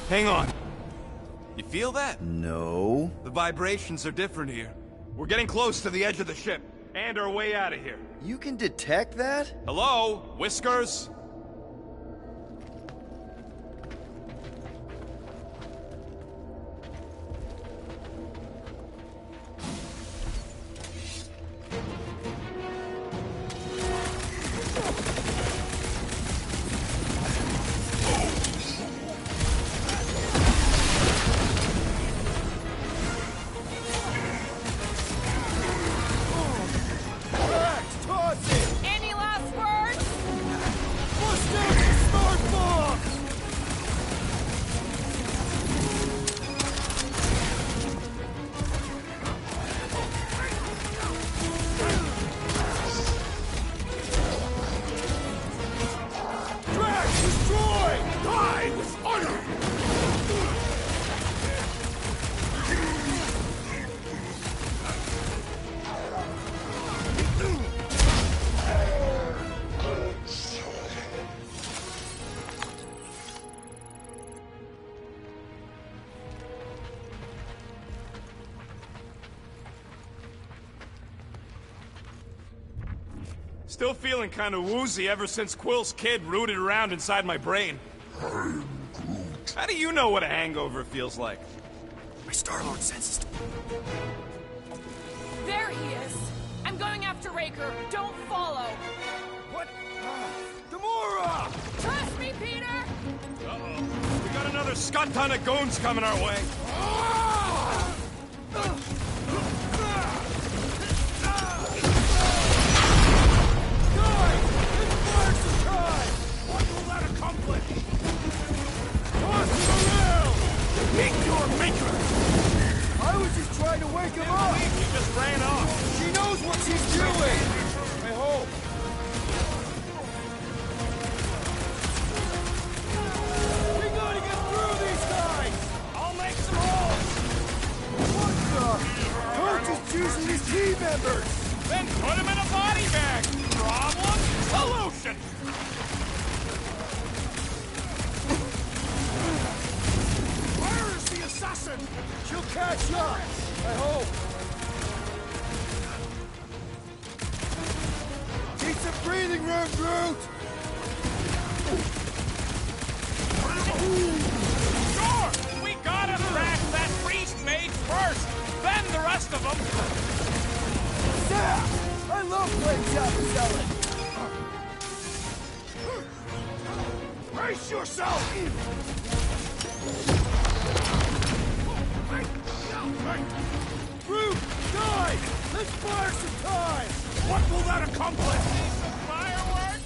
Hang on. You feel that? No. The vibrations are different here. We're getting close to the edge of the ship, and our way out of here. You can detect that? Hello? Whiskers? Any last words? Still feeling kind of woozy ever since Quill's kid rooted around inside my brain. How do you know what a hangover feels like? My Star-Lord senses. There he is. I'm going after Raker. Don't follow. What? Gamora! Trust me, Peter! Uh-oh. We got another scut ton of goons coming our way. I was just trying to wake him up! You just ran off. She knows what she's doing! I hope. We gotta get through these guys! I'll make some holes. What the? Kurt is choosing his team members! Then put him in a body bag. Problem? Solution. Where is the assassin? She'll catch up! I hope. Need some breathing room, Groot! Sure! We gotta crack that priest mage first, then the rest of them. Yeah! I love playing Java Selling! Brace yourself! Groot! Guys! Let's fire some time! What will that accomplish? Some fireworks?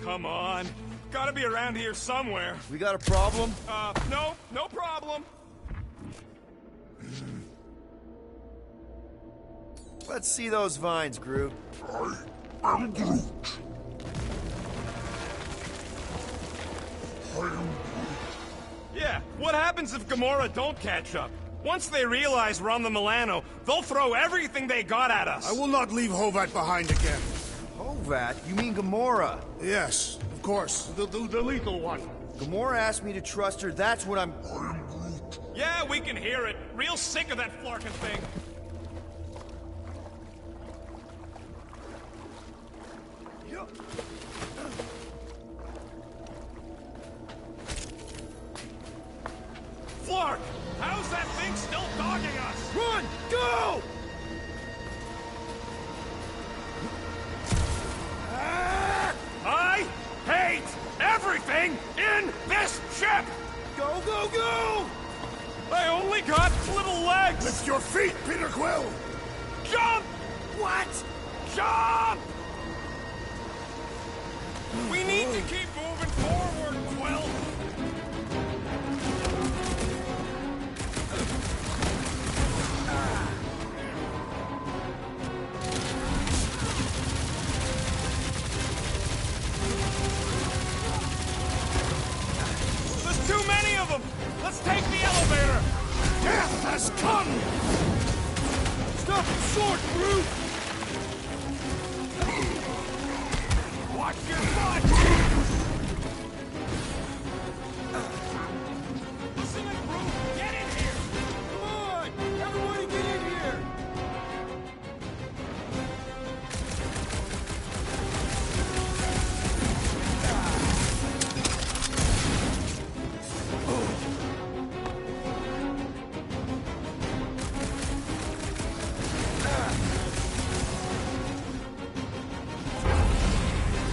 Come on. Gotta be around here somewhere. We got a problem? No, no problem. Let's see those vines, Groot. I am Groot. Yeah, what happens if Gamora don't catch up? Once they realize we're on the Milano, they'll throw everything they got at us. I will not leave Hovat behind again. Hovat? You mean Gamora? Yes, of course. The lethal one. Gamora asked me to trust her, that's what I'm... Yeah, we can hear it. Real sick of that flarkin' thing. Flark! Off your feet, Peter Quill! Jump! What? Jump! We need to keep moving forward, Quill! There's too many of them! Let's take the elevator! Death has come! Stop it short, brute! Watch your butt! Listen to Groove! Get in here! Come on! Everybody get in here!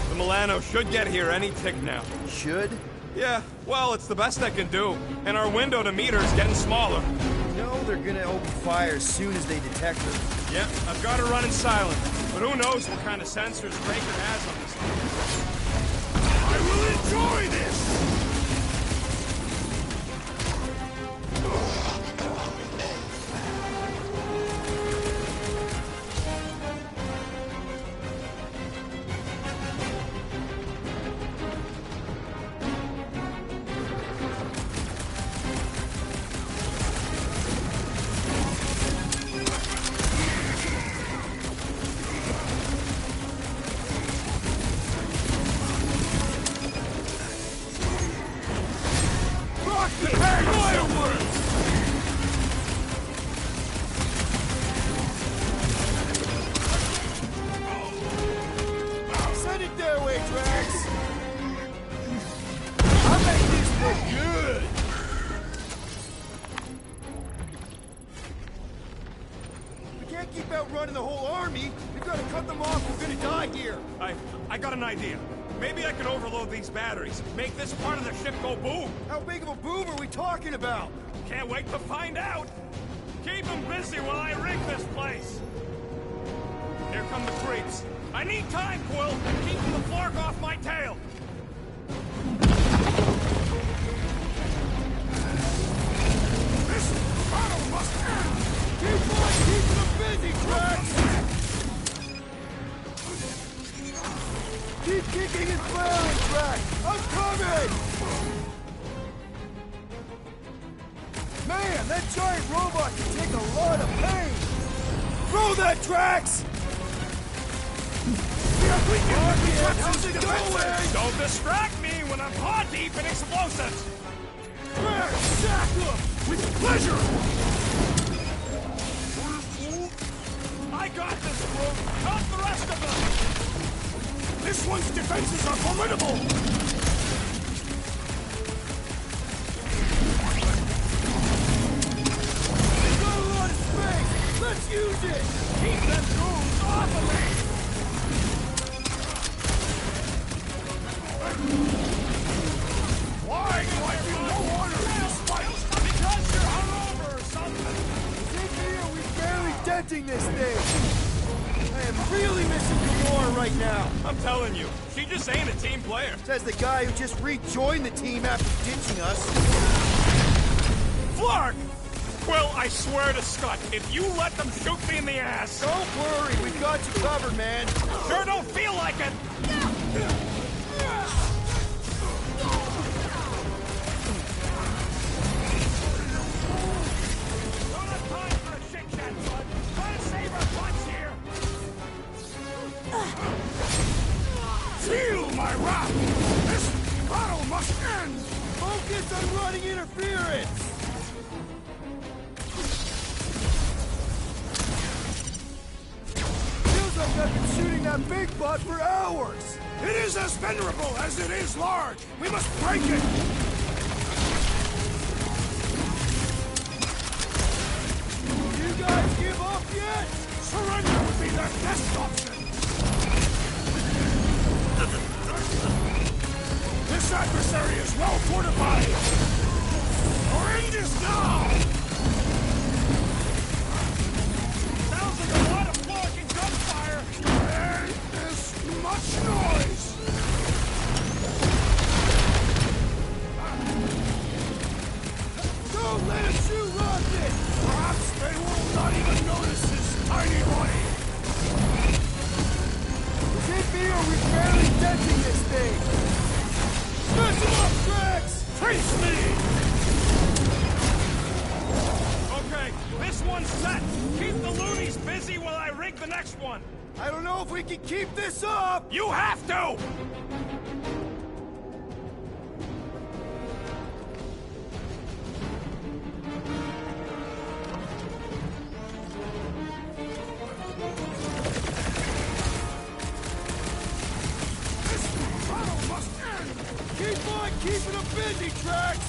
The Milano should get here any tick now. Should? Yeah, well, it's the best I can do. And our window to meet her is getting smaller. You know they're gonna open fire as soon as they detect her. Yeah, I've got her running silent. But who knows what kind of sensors Raker has on this thing. I will enjoy this! Send it their way, Drax! I'll make this look good! We can't keep outrunning the whole army! We've got to cut them off, we're gonna die here! I got an idea. Maybe I can overload these batteries. Make this part of the ship go boom. How big of a boom are we talking about? Can't wait to find out. Keep them busy while I rig this place. Here come the creeps. I need time, Quill. Keeping the flark off my tail. This battle must end! Keep on keeping them busy, Drax! Keep kicking and flailing, Drax! I'm coming! Man, that giant robot can take a lot of pain! Throw that, Drax! How's it going? Don't distract me when I'm paw deep in explosives. Drax, sack him! With pleasure! I got this, Groot. Cut the rest of them. This one's defenses are formidable! We've got a lot of space! Let's use it! Keep them ghouls off of me. Why do I feel no honor in this fight? Because you're hungover or something. Think here, we're barely denting this thing! I am really missing Gamora right now! I'm telling you, she just ain't a team player. Says the guy who just rejoined the team after ditching us. Flark! Well, I swear to Scott, if you let them shoot me in the ass... Don't worry, we got you covered, man. Sure don't feel like it! Don't have time for a chit-chat, bud. Try to save our butts here! Feel my wrath! This battle must end! Focus on running interference! Feels like I've been shooting that big bot for hours! It is as venerable as it is large! We must break it! You guys give up yet? Surrender would be their best option! This adversary is well fortified! Our end is now! rig the next one! I don't know if we can keep this up! You have to! Keep on keeping them busy, Tracks!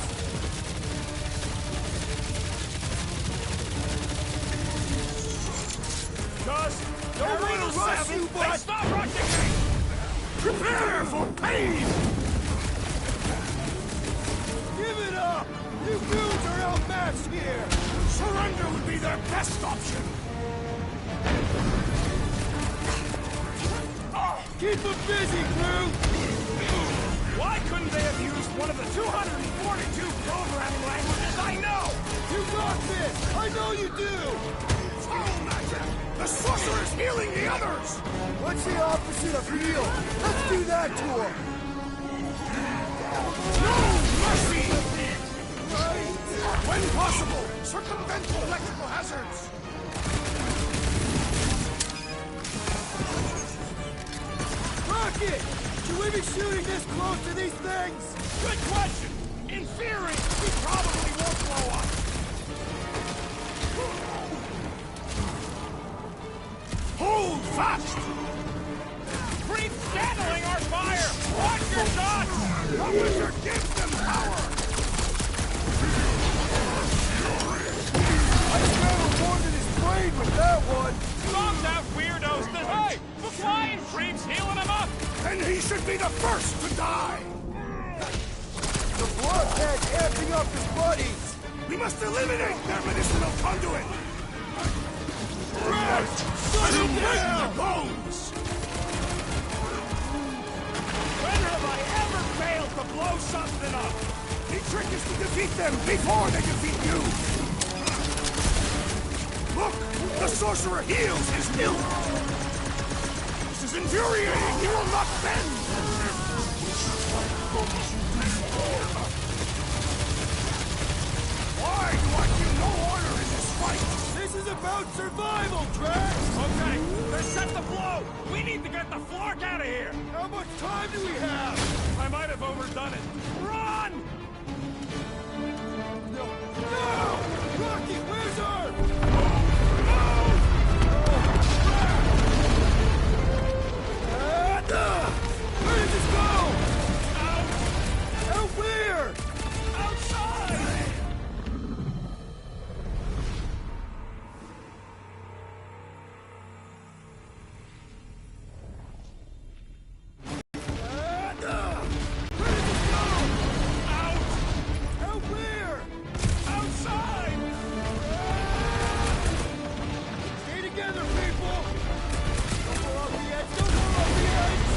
Just Don't hurry, wanna rush Seven. you, but- Hey, stop rushing me! Prepare for pain! Give it up! You dudes are outmatched here! Surrender would be their best option! Keep them busy, crew! Why couldn't they have used one of the 242 programming languages I know? You got this! I know you do! Foul magic! The sorcerer's healing the others! What's the opposite of heal? Let's do that to him! No mercy! When possible, circumvent electrical hazards! Rocket! Should we be shooting this close to these things? Good question! In theory, we probably won't blow up. Hold fast! Creep's channeling our fire! Watch your shots! The wizard gives them power! I scrambled more than his brain with that one! Dogs have weirdos that, hey, the flying creep's healing him up! Then he should be the first to die! The bloodhead's amping up his buddies! We must eliminate their medicinal conduit! Shut him Break the down! bones! When have I ever failed to blow something up? The trick is to defeat them before they defeat you! Look! The sorcerer heals his illness! This is infuriating! He will not bend! Why do I feel no order in this fight? This is about survival, Drax! Okay, they're set to blow! We need to get the Flark out of here! How much time do we have? I might have overdone it. Run! No! No! Rocky, where's her? Where did this go? Out where? Outside! Out where? Outside! Stay together, people! Don't go off the edge! Don't go off the edge!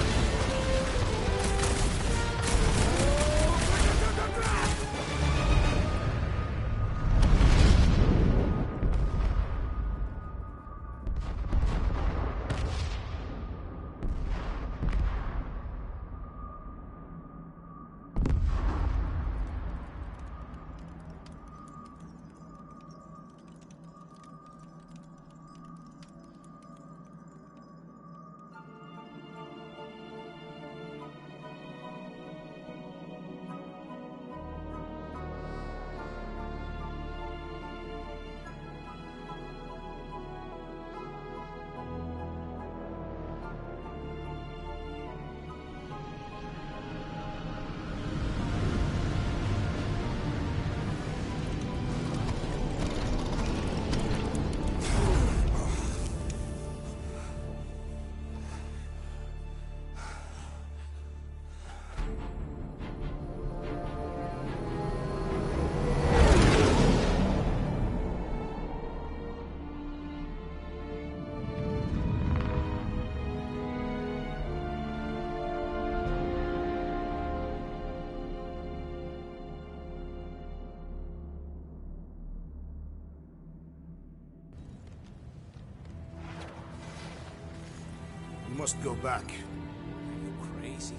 We must go back. You crazy?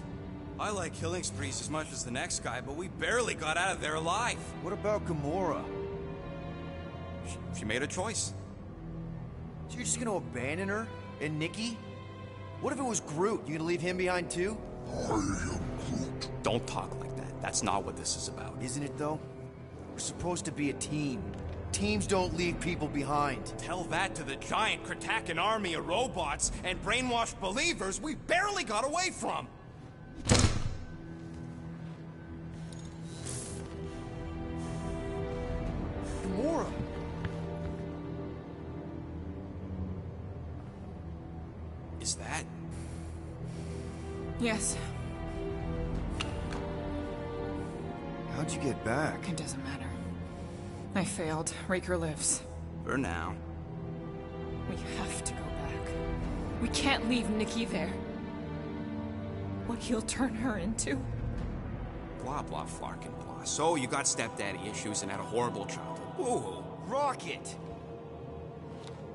I like killing sprees as much as the next guy, but we barely got out of there alive. What about Gamora? She made a choice. So you're just gonna abandon her? And Nikki? What if it was Groot? You gonna leave him behind too? Don't talk like that. That's not what this is about. Isn't it though? We're supposed to be a team. Teams don't leave people behind. Tell that to the giant Kratakan army of robots and brainwashed believers we barely got away from. Gamora! Is that? Yes, How'd you get back? it doesn't matter. I failed. Raker lives. For now. We have to go back. We can't leave Nikki there. What he'll turn her into. Blah, blah, flarkin' blah. So you got stepdaddy issues and had a horrible childhood. Ooh. Rocket!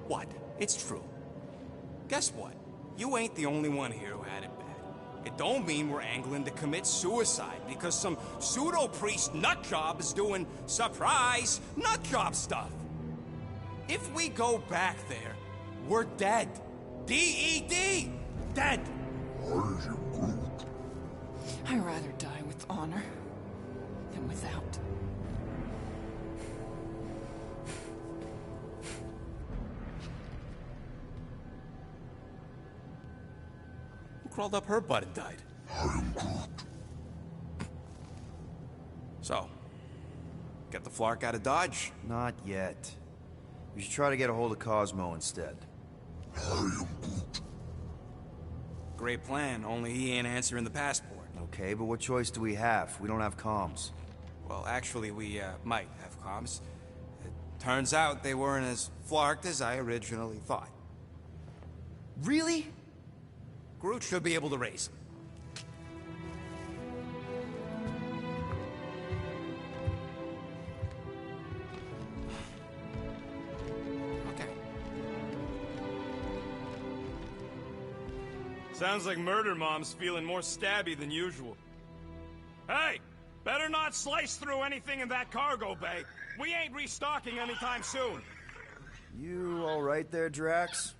What? It's true. Guess what? You ain't the only one here who had it bad. It don't mean we're angling to commit suicide because some pseudo-priest nutjob is doing surprise nutjob stuff. If we go back there, we're dead. D-E-D! Dead! I'd rather die with honor than without. Who crawled up her butt and died? So, get the Flark out of Dodge? Not yet. We should try to get a hold of Cosmo instead. Great plan, only he ain't answering the passport. Okay, but what choice do we have? We don't have comms. Well, actually, we might have comms. It turns out they weren't as flarked as I originally thought. Really? Groot should be able to raise them. Okay. Sounds like Murder Mom's feeling more stabby than usual. Hey! Better not slice through anything in that cargo bay. We ain't restocking anytime soon. You all right there, Drax?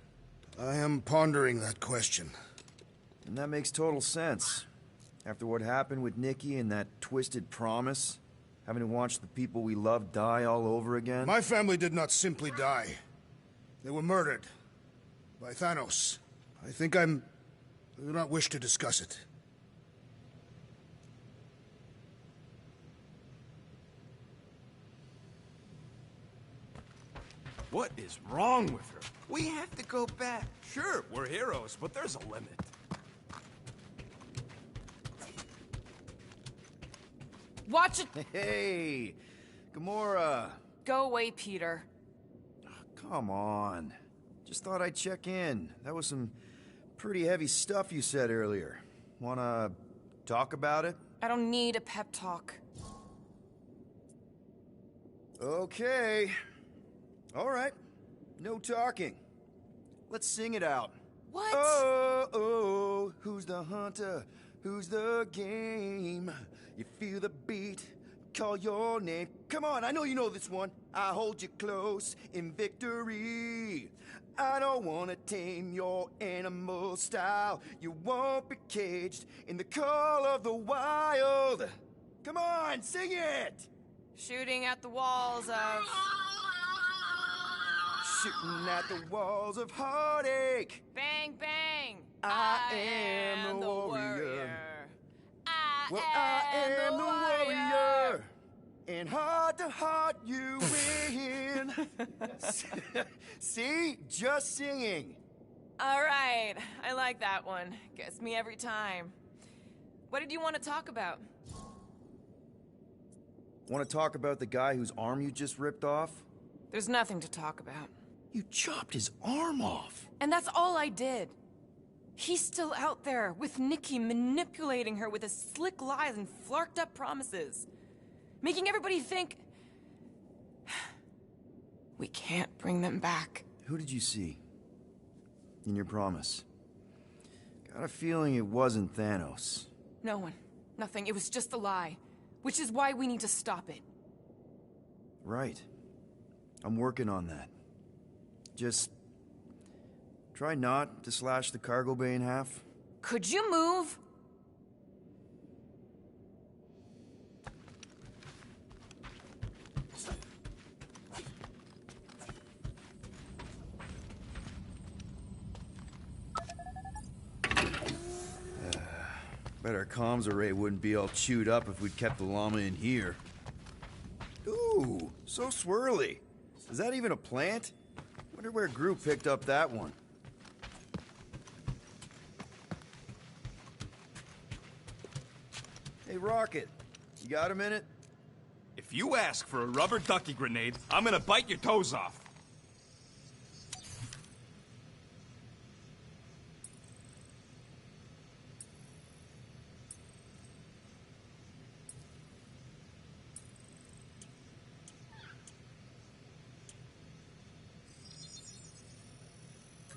I am pondering that question. And that makes total sense. After what happened with Nikki and that twisted promise, having to watch the people we love die all over again. My family did not simply die. They were murdered. By Thanos. I do not wish to discuss it. What is wrong with her? We have to go back. Sure, we're heroes, but there's a limit. Watch it! Hey! Gamora! Go away, Peter. Come on. Just thought I'd check in. That was some pretty heavy stuff you said earlier. Wanna talk about it? I don't need a pep talk. Okay. All right. No talking. Let's sing it out. What? Oh, oh, who's the hunter? Who's the game? You feel the beat, call your name. Come on, I know you know this one. I hold you close in victory. I don't wanna tame your animal style. You won't be caged in the call of the wild. Come on, sing it! Shooting at the walls of... Shooting at the walls of heartache. Bang, bang! I am the warrior. I am the warrior. And heart to heart you win. See? Just singing. All right, I like that one. Gets me every time. What did you want to talk about? Want to talk about the guy whose arm you just ripped off? There's nothing to talk about. You chopped his arm off. And that's all I did. He's still out there with Nikki manipulating her with his slick lies and flarked up promises. Making everybody think... we can't bring them back. Who did you see? In your promise? Got a feeling it wasn't Thanos. No one. Nothing. It was just a lie. Which is why we need to stop it. Right. I'm working on that. Just Try not to slash the cargo bay in half. Could you move? Bet our comms array wouldn't be all chewed up if we'd kept the llama in here. Ooh, so swirly. Is that even a plant? Wonder where Gru picked up that one. Hey, Rocket, you got a minute? If you ask for a rubber ducky grenade, I'm gonna bite your toes off.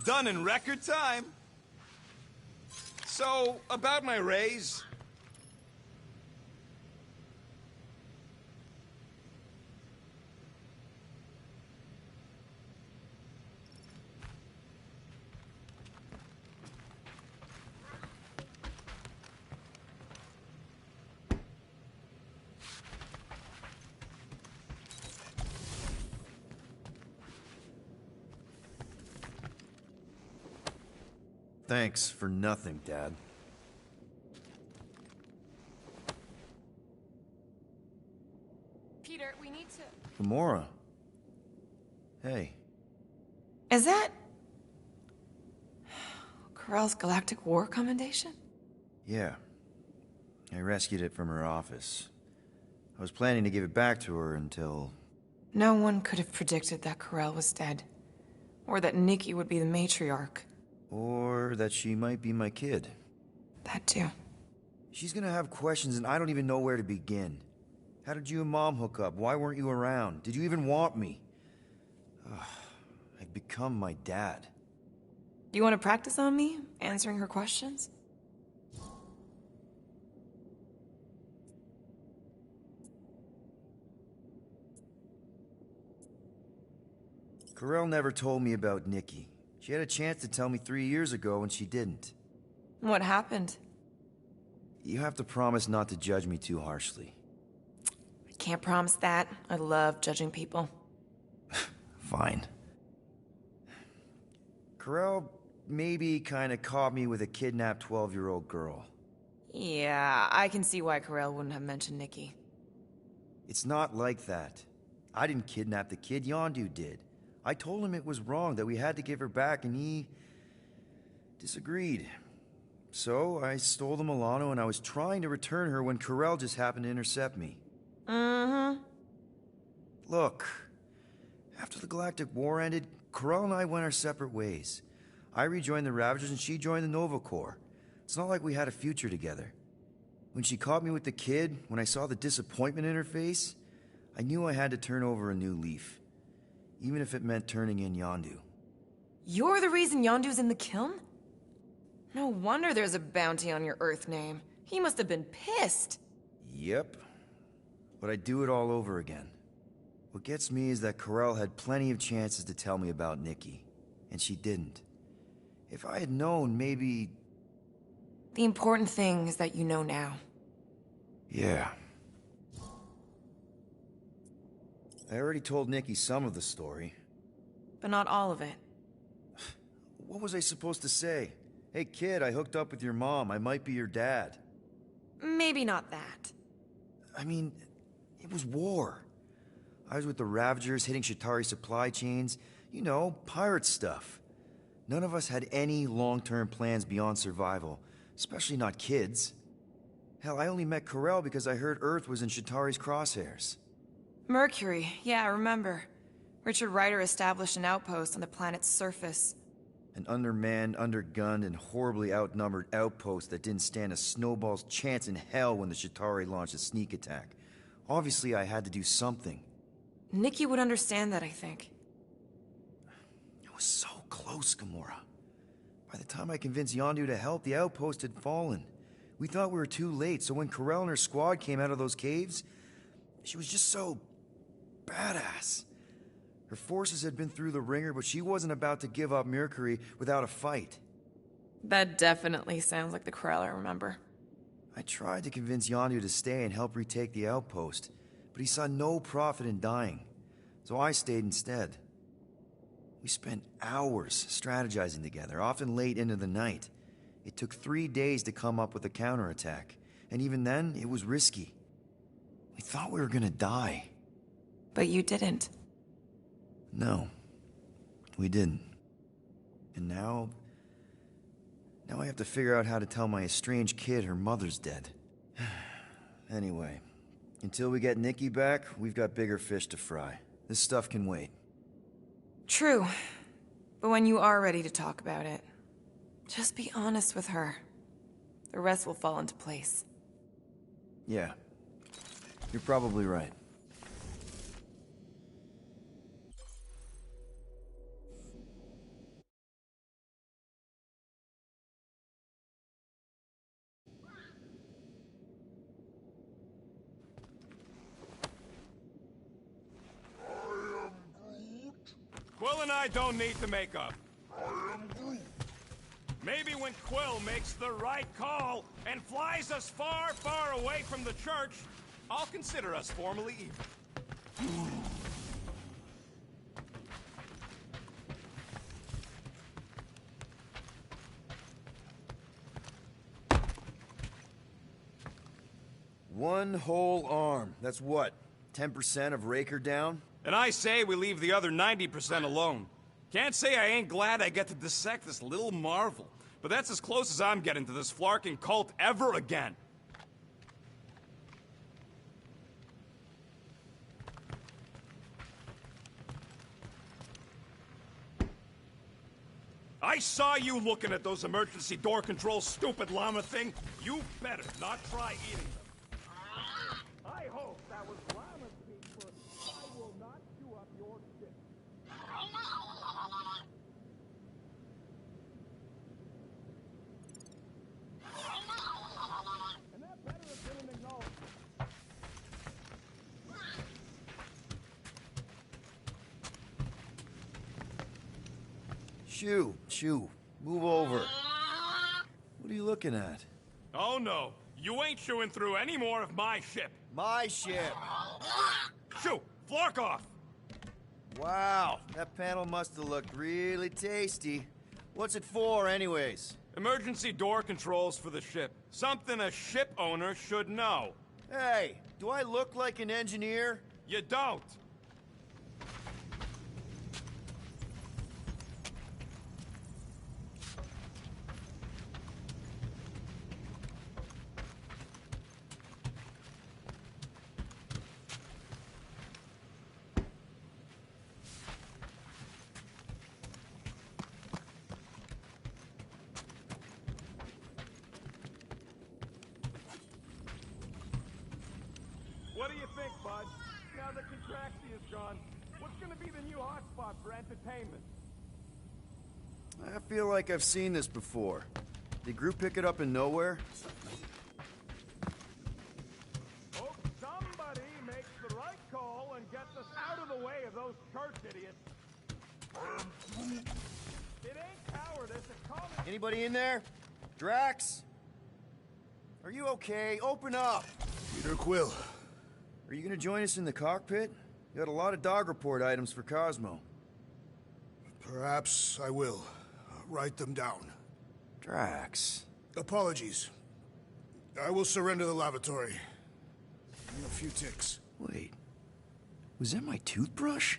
Done in record time. So, about my raise. Thanks for nothing, Dad. Peter, we need to... Gamora. Hey. Is that... Corell's Galactic War Commendation? Yeah. I rescued it from her office. I was planning to give it back to her until... No one could have predicted that Corell was dead. Or that Nikki would be the matriarch. Or that she might be my kid. That too. She's gonna have questions and I don't even know where to begin. How did you and Mom hook up? Why weren't you around? Did you even want me? I've become my dad. Do you want to practice on me, answering her questions? Corell never told me about Nikki. She had a chance to tell me 3 years ago and she didn't. What happened? You have to promise not to judge me too harshly. I can't promise that. I love judging people. Fine. Corell maybe kinda caught me with a kidnapped 12-year-old girl. Yeah, I can see why Corell wouldn't have mentioned Nikki. It's not like that. I didn't kidnap the kid, Yondu did. I told him it was wrong, that we had to give her back, and he... disagreed. So, I stole the Milano, and I was trying to return her when Corell just happened to intercept me. Mm-hmm. Look, after the Galactic War ended, Corell and I went our separate ways. I rejoined the Ravagers, and she joined the Nova Corps. It's not like we had a future together. When she caught me with the kid, when I saw the disappointment in her face, I knew I had to turn over a new leaf. Even if it meant turning in Yondu. You're the reason Yondu's in the kiln? No wonder there's a bounty on your Earth name. He must have been pissed. Yep. But I'd do it all over again. What gets me is that Corell had plenty of chances to tell me about Nikki. And she didn't. If I had known, maybe... The important thing is that you know now. Yeah. I already told Nikki some of the story. But not all of it. What was I supposed to say? Hey kid, I hooked up with your mom. I might be your dad. Maybe not that. I mean, it was war. I was with the Ravagers hitting Chitauri supply chains. You know, pirate stuff. None of us had any long-term plans beyond survival. Especially not kids. Hell, I only met Corell because I heard Earth was in Chitauri's crosshairs. Mercury, yeah, I remember. Richard Ryder established an outpost on the planet's surface. An undermanned, undergunned, and horribly outnumbered outpost that didn't stand a snowball's chance in hell when the Chitauri launched a sneak attack. Obviously, I had to do something. Nikki would understand that, I think. It was so close, Gamora. By the time I convinced Yondu to help, the outpost had fallen. We thought we were too late, so when Corell and her squad came out of those caves, she was just so... badass. Her Her forces had been through the ringer, but she wasn't about to give up Mercury without a fight. That definitely sounds like the Krell I remember. I tried to convince Yondu to stay and help retake the outpost, but he saw no profit in dying, so I stayed instead. We spent hours strategizing together, often late into the night. It took 3 days to come up with a counterattack, and even then, it was risky. We thought we were gonna die. But you didn't. No, we didn't. And now I have to figure out how to tell my estranged kid her mother's dead. Anyway, until we get Nikki back, we've got bigger fish to fry. This stuff can wait. True. But when you are ready to talk about it, just be honest with her. The rest will fall into place. Yeah, you're probably right. Quill and I don't need to make up. Maybe when Quill makes the right call and flies us far, far away from the church, I'll consider us formally even. One whole arm. That's what? 10% of Raker down? And I say we leave the other 90% alone. Can't say I ain't glad I get to dissect this little marvel, but that's as close as I'm getting to this flarking cult ever again. I saw you looking at those emergency door controls, stupid llama thing. You better not try eating them. I hope that was llama speak for I will not chew up your shit. And that better have been an acknowledgement. Shoo, move over. What are you looking at? Oh no, you ain't chewing through any more of my ship. My ship. Shoo, flark off. Wow, that panel must have looked really tasty. What's it for, anyways? Emergency door controls for the ship. Something a ship owner should know. Hey, do I look like an engineer? You don't. What do you think, bud? Now that Contraxi is gone, what's gonna be the new hotspot for entertainment? I feel like I've seen this before. Did Group pick it up in nowhere? Hope somebody makes the right call and gets us out of the way of those church idiots. It ain't cowardice, it's common. Anybody in there? Drax? Are you okay? Open up! Peter Quill. Are you gonna join us in the cockpit? You got a lot of dog report items for Cosmo. Perhaps I will. Write them down. Drax. Apologies. I will surrender the lavatory. In a few ticks. Wait. Was that my toothbrush?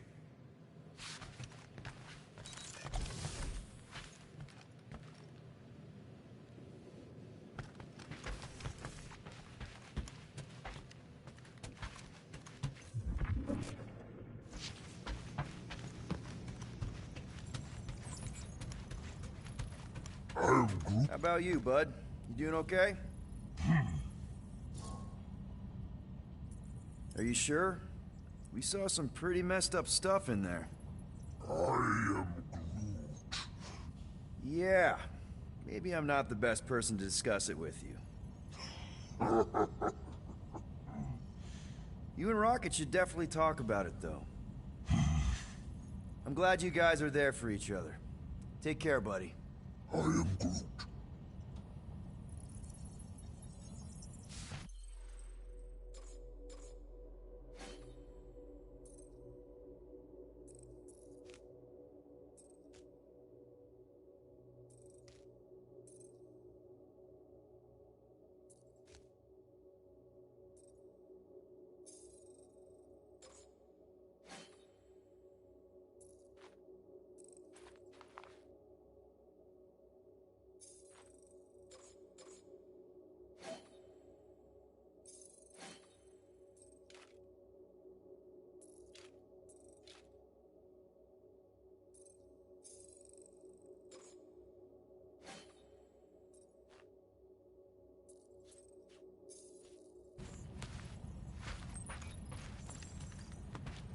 How about you, bud? You doing okay? Are you sure? We saw some pretty messed up stuff in there. I am Groot. Yeah. Maybe I'm not the best person to discuss it with you. You and Rocket should definitely talk about it, though. I'm glad you guys are there for each other. Take care, buddy. I am Groot.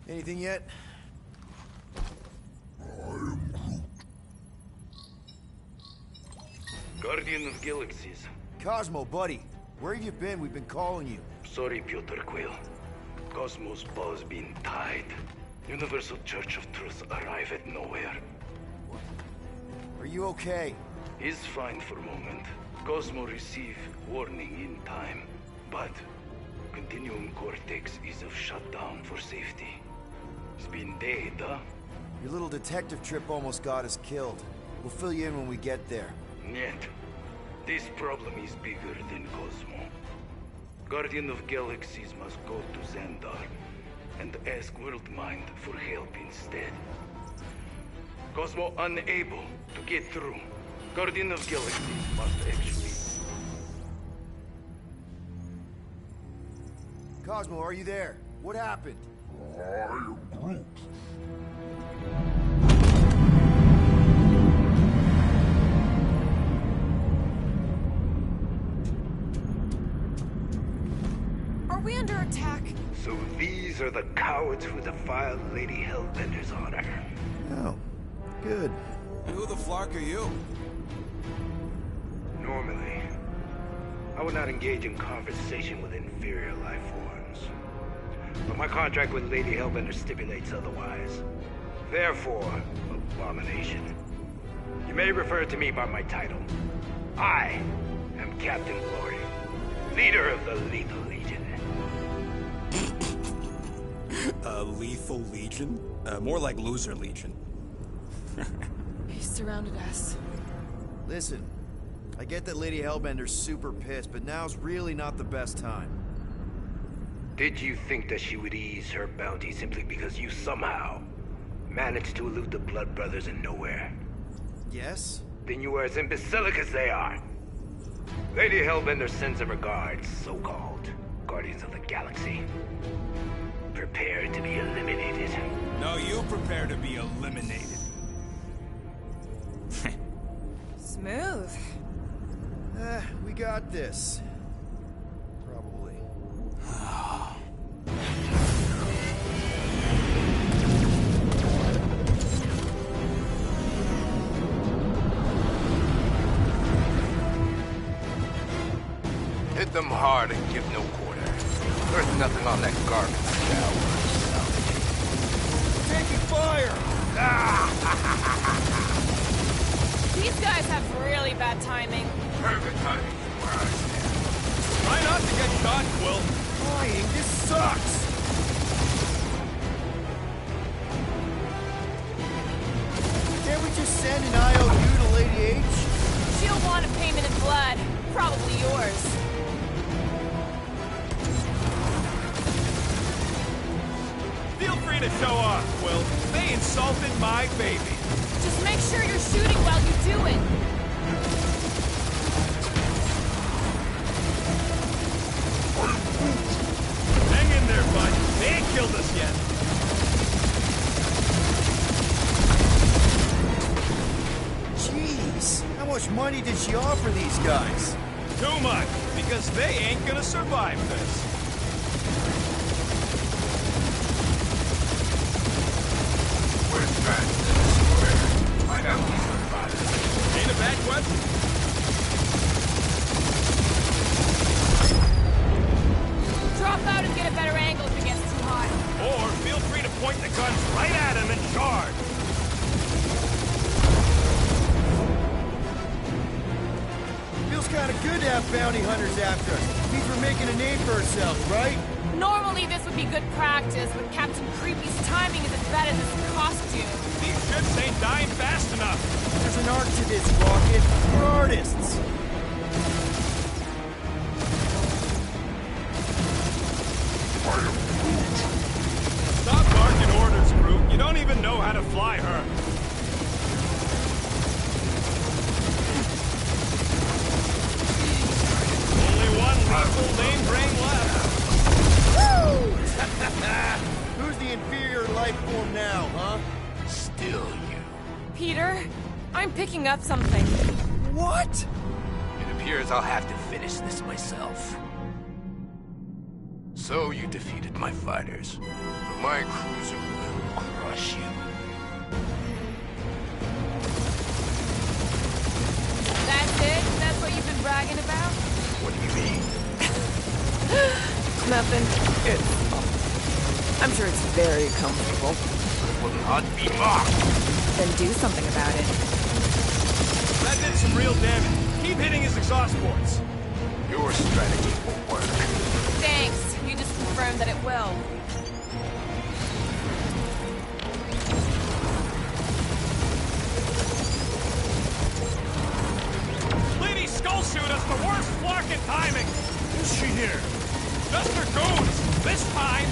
Anything yet? Guardian of Galaxies. Cosmo, buddy. Where have you been? We've been calling you. Sorry, Piotr Quill. Cosmos ball's been tied. Universal Church of Truth arrive at nowhere. Are you okay? Is fine for a moment. Cosmo receive warning in time. But Continuum Cortex is of shutdown for safety. It's been dead, huh? Your little detective trip almost got us killed. We'll fill you in when we get there. Yet, this problem is bigger than Cosmo. Guardian of Galaxies must go to Xandar and ask Worldmind for help instead. Cosmo unable to get through. Guardian of Galaxies must actually... Cosmo, are you there? What happened? I am Groot. Are we under attack? So these are the cowards who defiled Lady Hellbender's honor. Oh, good. And who the flark are you? Normally, I would not engage in conversation with inferior life forms. But my contract with Lady Hellbender stipulates otherwise. Therefore, abomination. You may refer to me by my title. I am Captain Glory, leader of the Lethal Legion. Lethal Legion? More like Loser Legion. He surrounded us. Listen, I get that Lady Hellbender's super pissed, but now's really not the best time. Did you think that she would ease her bounty simply because you somehow managed to elude the Blood Brothers in nowhere? Yes? Then you are as imbecilic as they are. Lady Hellbender sends her regards, so-called Guardians of the Galaxy. Prepare to be eliminated. No, you prepare to be eliminated. Smooth. We got this. Probably. Hit them hard and give no quarter. There's nothing on that garbage shower. Taking fire! These guys have really bad timing. Perfect timing where I stand. Try not to get shot, Quill. Flying, this sucks! Can't we just send an IOU to Lady H? She'll want a payment in blood. Probably yours. Feel free to show off, Quill. They insulted my baby. Just make sure you're shooting while you do it. Hang in there, bud. They ain't killed us yet. Jeez, how much money did she offer these guys? Too much, because they ain't gonna survive this. Where's that? Square. I know he's survived. Ain't a bad question. Drop out and get a better angle if it gets too hot. Or feel free to point the guns right at him and charge. kinda good to have bounty hunters after us. Means we're making a name for ourselves, right? Normally this would be good practice, but Captain Creepy's timing is as bad as his costume. These ships ain't dying fast enough. There's an art to this, Rocket. We're artists. Stop barking orders, Groot. You don't even know how to fly her. Only one lethal lame brain left. Who's the inferior life form now, huh? Still you. Peter, I'm picking up something. What? It appears I'll have to finish this myself. So you defeated my fighters, but my cruiser will crush you. That's it? That's what you've been bragging about? What do you mean? Nothing. I'm sure it's very comfortable. It will not be mocked. Then do something about it. That did some real damage. Keep hitting his exhaust ports. Your strategy will work. Thanks. You just confirmed that it will. Lady Skull Shoot us the worst flarkin' timing. Who's she here? Just her goons. This time.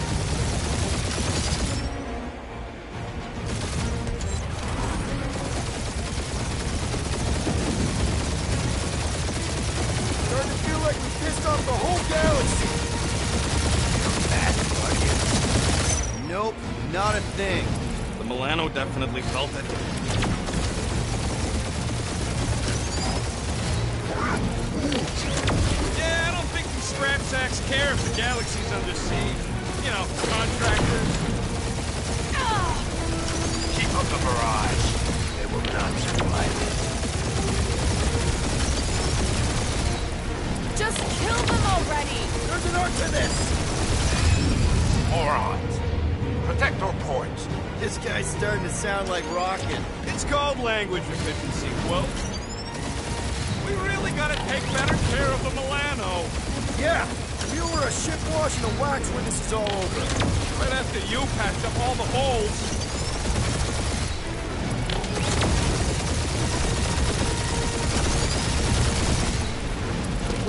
Starting to feel like we pissed off the whole galaxy. Nope, not a thing. The Milano definitely felt it. Yeah, I don't think these scrap sacks care if the galaxy's under siege. You know, contractors. Keep up the barrage. They will not survive it. Just kill them already! There's an art to this. Morons. Protect our ports. This guy's starting to sound like Rocket. It's called language efficiency, quote. We really gotta take better care of the Milano. Yeah, we were a ship wash and a wax when this is all over. Right after you patched up all the holes.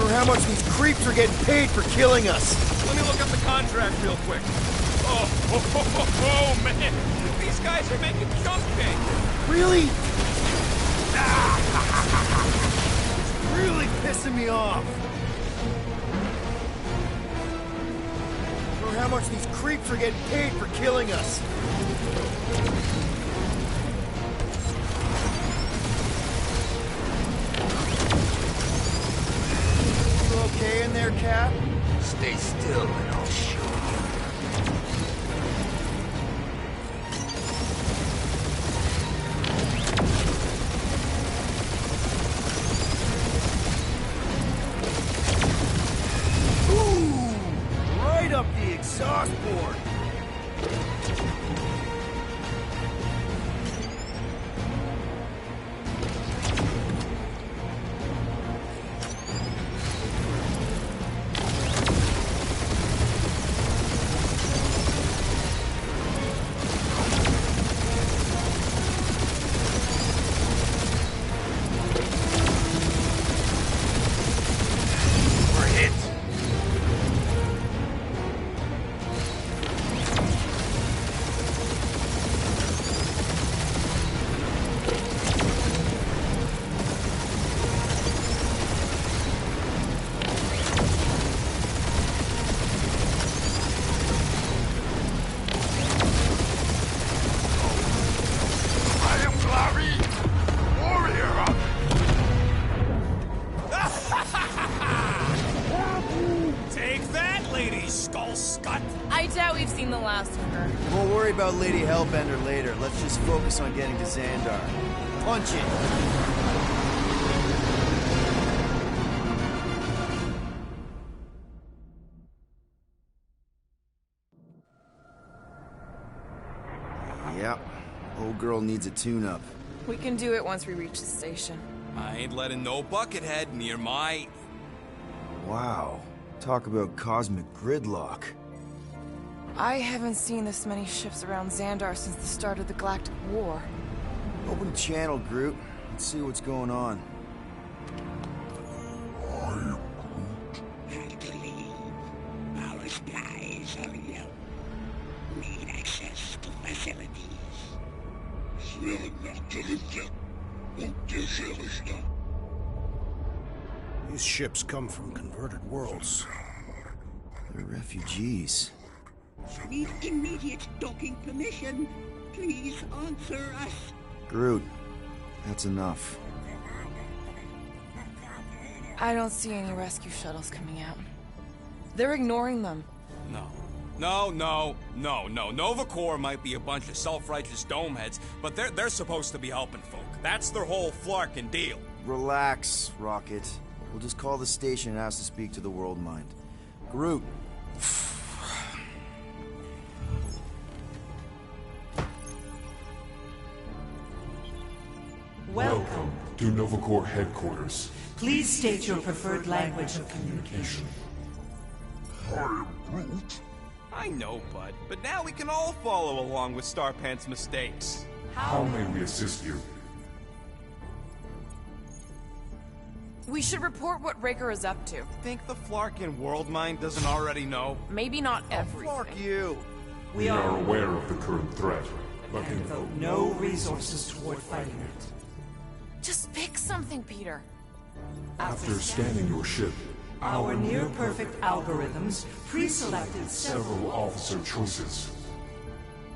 Or how much these creeps are getting paid for killing us. Let me look up the contract real quick. Oh, man. These guys are making junk bank. Really? It's really pissing me off. Or how much these creeps are getting paid for killing us. You okay in there, Cap? Stay still and I'll show you. Right up the exhaust port. We're hit. I am Clary, warrior. Take that, Lady Skull Scut. I doubt we've seen the last of her. We'll worry about Lady Hellbender later. Let's just focus on getting to Xandar. Punch it! Yep. Old girl needs a tune-up. We can do it once we reach the station. I ain't letting no buckethead near my... Wow. Talk about cosmic gridlock. I haven't seen this many ships around Xandar since the start of the Galactic War. Open channel, Groot. Let's see what's going on. Hard to leave. Our supplies are low. Need access to facilities. These ships come from converted worlds. They're refugees. Need immediate docking permission. Please answer us. Groot, that's enough. I don't see any rescue shuttles coming out. They're ignoring them. No. Nova Corps might be a bunch of self-righteous domeheads, but they're supposed to be helping folk. That's their whole flarkin' deal. Relax, Rocket. We'll just call the station and ask to speak to the World Mind. Groot. Welcome to Nova Corps headquarters. Please state your preferred language of communication. I am Groot. I know, Bud, but now we can all follow along with Starpant's mistakes. How may we assist you? We should report what Raker is up to. Think the Flarkin World Mind doesn't already know? Maybe not everything. Fuck you. We are aware of the current threat, but can Devote no resources toward fighting it. Just pick something, Peter. after scanning your ship, Our near-perfect algorithms pre-selected several officer choices.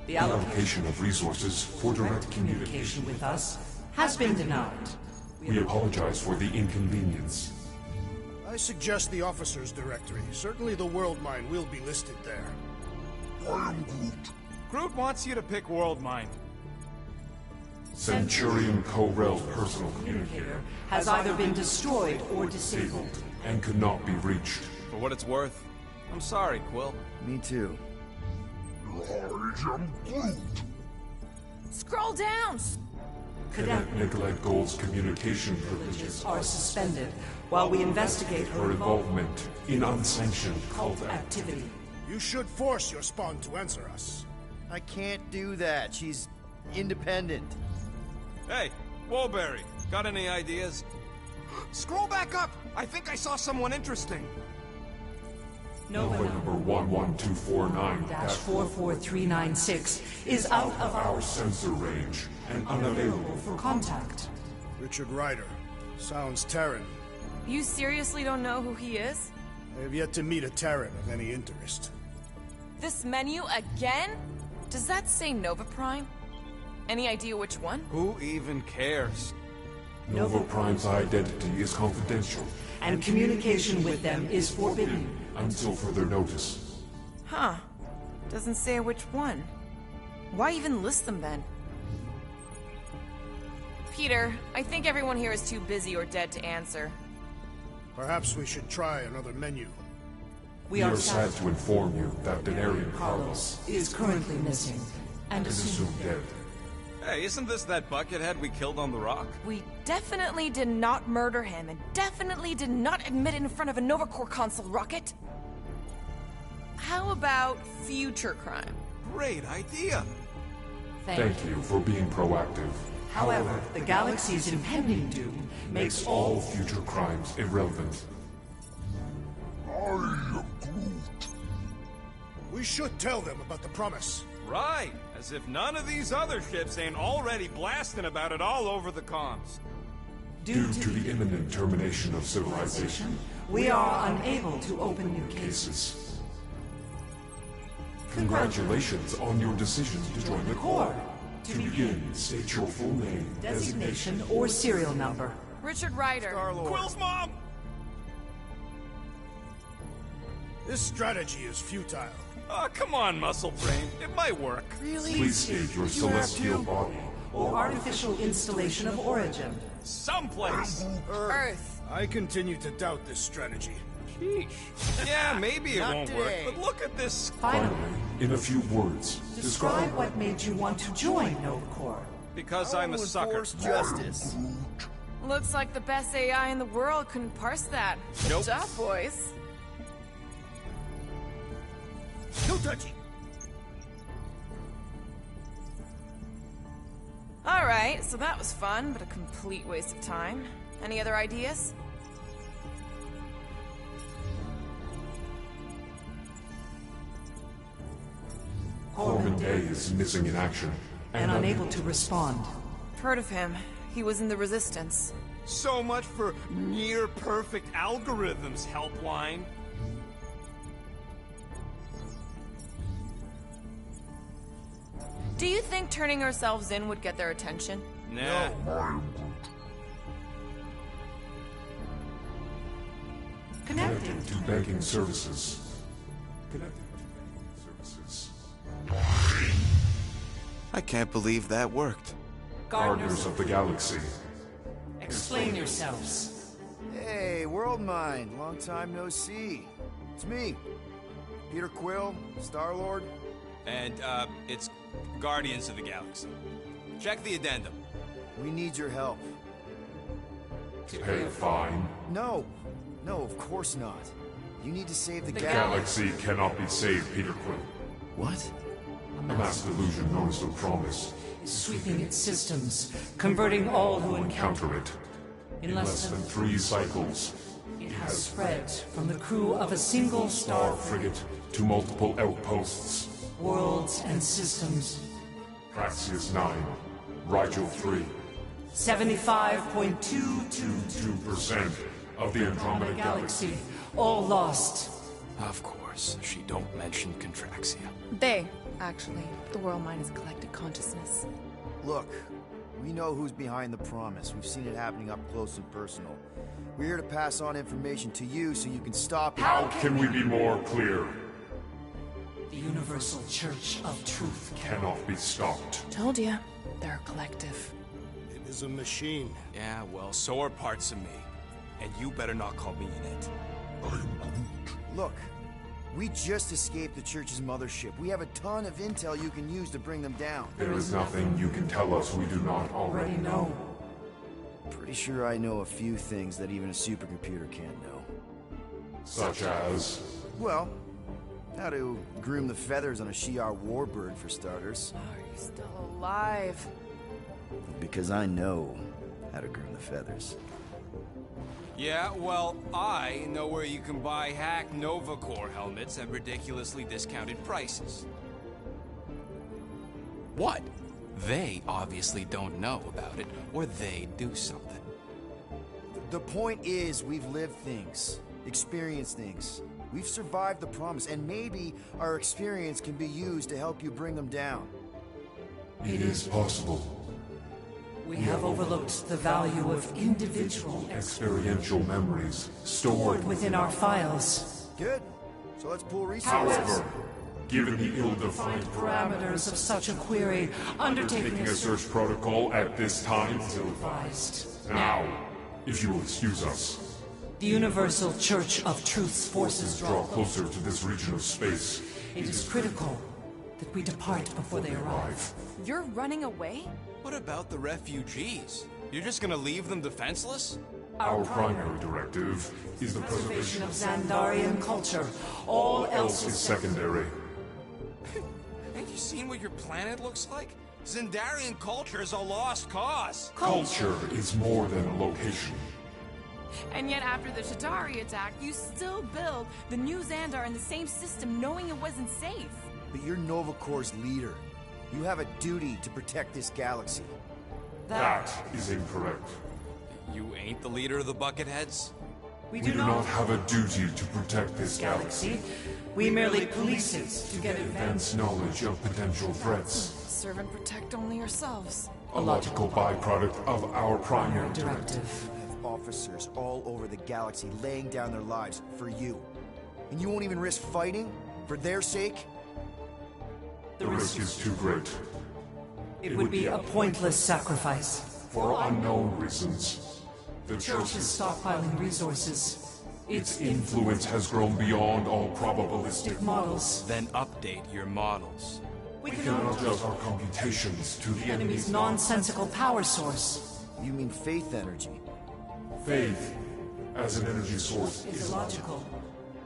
The Allocation of resources for direct communication with us has been denied. We apologize for the inconvenience. I suggest the officers' directory. Certainly the World Mine will be listed there. I am Groot. Groot wants you to pick World Mind. Centurion Co-Rel's personal Communicator has either been destroyed or disabled. and could not be reached. For what it's worth, I'm sorry, Quill. Me too. I am Groot. Scroll down! Cadet Nicolette Gold's communication privileges Are suspended while we investigate her involvement in unsanctioned cult activity. You should force your spawn to answer us. I can't do that. She's independent. Hey, Woolberry, got any ideas? Scroll back up! I think I saw someone interesting. Nova number 11249-44396 is out of our sensor range and unavailable for contact. Richard Ryder. Sounds Terran. You seriously don't know who he is? I have yet to meet a Terran of any interest. This menu again? Does that say Nova Prime? Any idea which one? Who even cares? Nova Prime's identity is confidential And communication with them is forbidden. until further notice. Huh. Doesn't say which one. Why even list them then? Peter, I think everyone here is too busy or dead to answer. Perhaps we should try another menu. We are sad to inform you that Denarian Carlos is currently missing and is assumed assumed dead. Hey, isn't this that buckethead we killed on the rock? We definitely did not murder him and definitely did not admit it in front of a Nova Corps console, Rocket. How about future crime? Great idea. Thank you for being proactive. However, the galaxy's impending doom Makes all future crimes irrelevant. I am Groot. We should tell them about the promise. Right, as if none of these other ships ain't already blasting about it all over the comms. Due to the imminent termination of civilization, we are unable to open new cases. cases. Congratulations on your decision to join the Corps. To begin, state your full name, Designation or serial number. Richard Ryder. Quill's mom! This strategy is futile. Oh, come on, Muscle Brain. It might work. Please state your celestial body. Or artificial installation of origin. Someplace. Earth. I continue to doubt this strategy. Sheesh. Yeah, maybe it Not won't today. work, but look at this. Finally, In a few words, describe what made you want to join Nova Corps. Because I'm a sucker. Enforce justice. Looks like the best AI in the world couldn't parse that. Nope. Good job, boys. No touchy! Alright, so that was fun, but a complete waste of time. Any other ideas? Corbin Day is missing in action. And unable to respond. Heard of him. He was in the Resistance. So much for near-perfect algorithms, Helpline. Do you think turning ourselves in would get their attention? Nah. Connecting to banking services. Connecting to banking services. I can't believe that worked. Gardeners of the Galaxy. Explain yourselves. Hey, World Mind. Long time no see. It's me. Peter Quill, Star-Lord. And, it's Guardians of the Galaxy. Check the addendum. We need your help. To pay a fine. No. No, of course not. You need to save the Galaxy cannot be saved, Peter Quill. What? A mass delusion known as the Promise. Sweeping its systems, converting all who Encounter it. In less than 3 cycles, it has spread from the crew of a single Star frigate to multiple outposts. worlds and systems. Praxius 9, Rigel 3. 75.222% 2% of the Andromeda Galaxy. galaxy, all lost. Of course, she don't mention Contraxia. They, actually. The World Mind is collective consciousness. Look, we know who's behind the Promise. We've seen it happening up close and personal. We're here to pass on information to you so you can stop it. How can we be more clear? The Universal Church of Truth Cannot be stopped. Told ya. They're a collective. It is a machine. Yeah, well, so are parts of me. And you better not call me in it. Look, we just escaped the Church's mothership. We have a ton of intel you can use to bring them down. There is nothing you can tell us we do not already know. Pretty sure I know a few things that even a supercomputer can't know. Such as... Well, how to groom the feathers on a Shi'ar warbird, for starters. Are you still alive? Because I know how to groom the feathers. Yeah, well, I know where you can buy hack Nova Corps helmets at ridiculously discounted prices. What? They obviously don't know about it, or they do something. The point is, we've lived things, experienced things. We've survived the Promise, and maybe our experience can be used to help you bring them down. It is possible. We have overlooked the value of individual Experiential memories stored stored within our files. Good. So let's pool resources. However, given the ill-defined Parameters of such a query, undertaking taking a search protocol at this time, advised. now, if you will excuse us, The Universal Church of Truth's forces draw closer to this region of space. It is critical that we depart before they arrive. You're running away? What about the refugees? You're just gonna leave them defenseless? Our primary directive is the preservation Of Xandarian culture, all else is secondary. Ain't you seen what your planet looks like? Xandarian culture is a lost cause. Culture is more than a location. And yet after the Shatari attack, you still build the new Xandar in the same system knowing it wasn't safe. But you're Nova Corps' leader. You have a duty to protect this galaxy. That is incorrect. You ain't the leader of the Bucketheads? We We do not have a duty to protect this galaxy. galaxy. We merely police it to get Advance knowledge of potential threats. Serve and protect only yourselves. A logical byproduct of our primary directive. directive. You have officers all over the galaxy laying down their lives for you. And you won't even risk fighting? For their sake? The risk is too great. It would be a pointless sacrifice. For unknown reasons. The Church is stockpiling resources. Its influence has grown beyond all probabilistic. Models. Then update your models. We We can cannot only adjust our computations to the enemy's enemy's nonsensical power source. You mean faith energy? Faith, as an energy source, is illogical.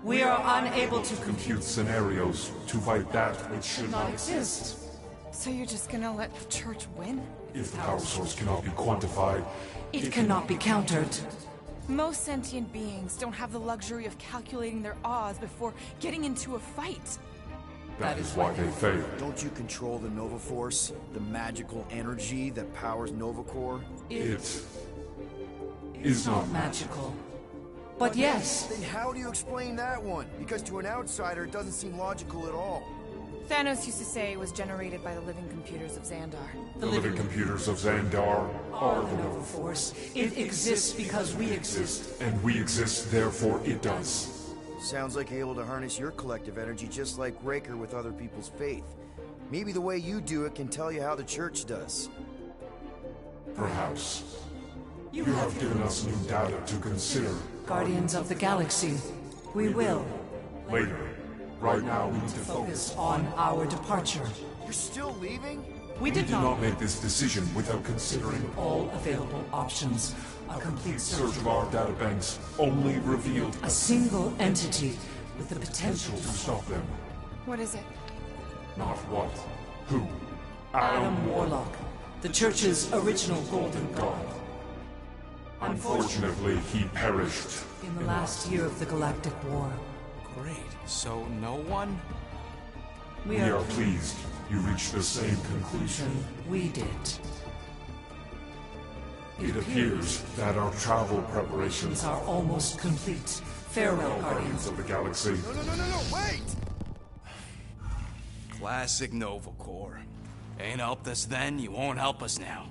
We are unable to compute scenarios to fight that which should not exist. So you're just gonna let the church win? If the power source cannot be quantified, It cannot be countered. Most sentient beings don't have the luxury of calculating their odds before getting into a fight. that is why they fail. Don't you control the Nova Force? The magical energy that powers Nova Corps? It is not Magical. But yes, Then how do you explain that one? Because to an outsider, it doesn't seem logical at all. Thanos used to say it was generated by the living computers of Xandar. the living computers of Xandar are the Nova Force. It exists because we exist. and we exist, therefore it does. Sounds like you're able to harness your collective energy just like Raker with other people's faith. Maybe the way you do it can tell you how the church does. Perhaps. You have given us new data to consider. Guardians of the Galaxy. We will Later. Right now, we need to focus. focus on our departure. You're still leaving? We We did did not not make this decision without considering all available options. A complete search search of our databanks only revealed a single entity with the potential potential to stop them. What is it? Not what. Who? Adam Warlock, the Church's original Golden God. Unfortunately, he perished. In the last year of the Galactic War, Great. So no one? we We are are pleased you reached the same conclusion. we did. It appears that our travel preparations These are almost complete. Farewell, Guardians Guardians. of the Galaxy. No, wait! Classic Nova Corps. Ain't helped us then, you won't help us now.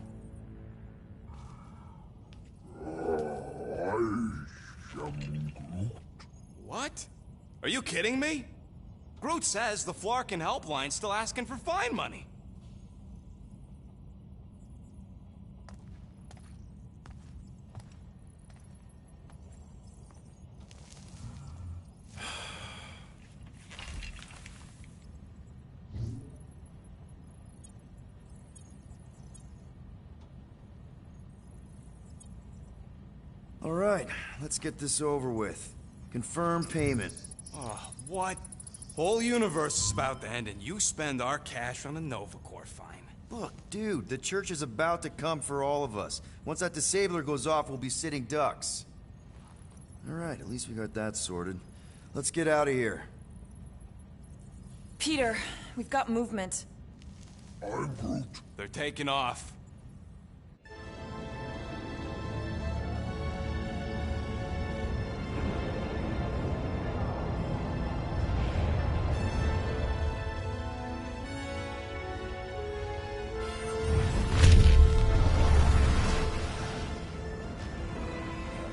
What? Are you kidding me? Groot says the Flarkin helpline's still asking for fine money. All right, let's get this over with. Confirm payment. Oh, what? Whole universe is about to end and you spend our cash on a Nova Corps fine. Look, dude, the church is about to come for all of us. Once that disabler goes off, we'll be sitting ducks. All right, at least we got that sorted. Let's get out of here. Peter, we've got movement. They're taking off.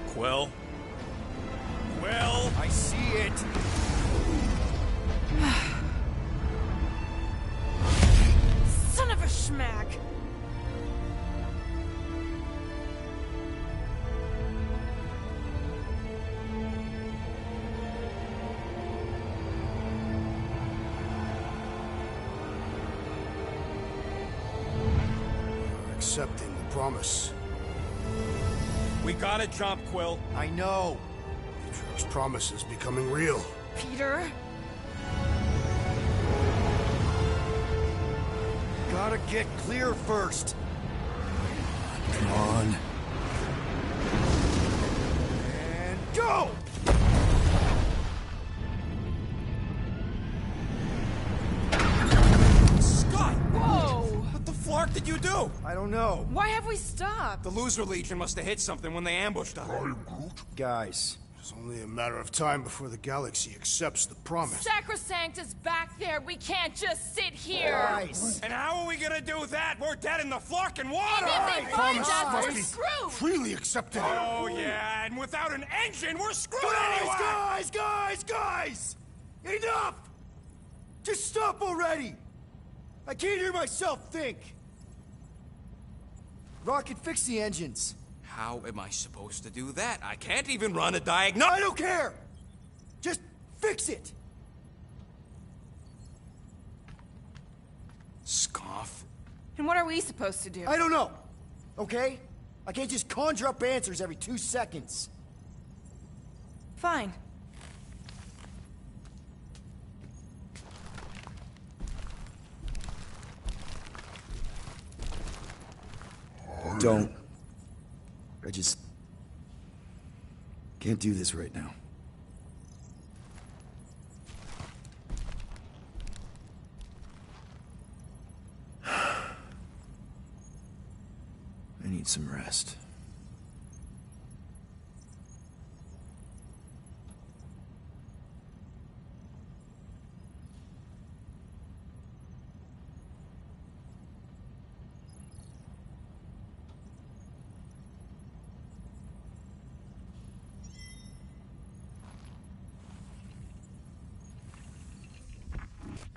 Quill? Quill? I see it. Son of a schmack! Accepting the promise. We gotta jump, Quill. I know. Atrio's promise is becoming real. Peter? Gotta get clear first. Come on. And go! Scott! Whoa! What the flark did you do? I don't know. Why have we stopped? The Loser Legion must have hit something when they ambushed us. Guys, It's only a matter of time before the galaxy accepts the promise. Sacrosanct is back there. We can't just sit here. guys. And how are we gonna do that? We're dead in the flarkin' water! If they find us, must we're be screwed. freely accepted. Oh yeah, and without an engine, we're screwed anyway! Guys! Enough! Just stop already! I can't hear myself think. Rocket, fix the engines. How am I supposed to do that? I can't even run a I diagnosis. don't care! Just fix it! Scoff. And what are we supposed to do? I don't know, okay? I can't just conjure up answers every 2 seconds. Fine. Don't. I just can't do this right now. I need some rest.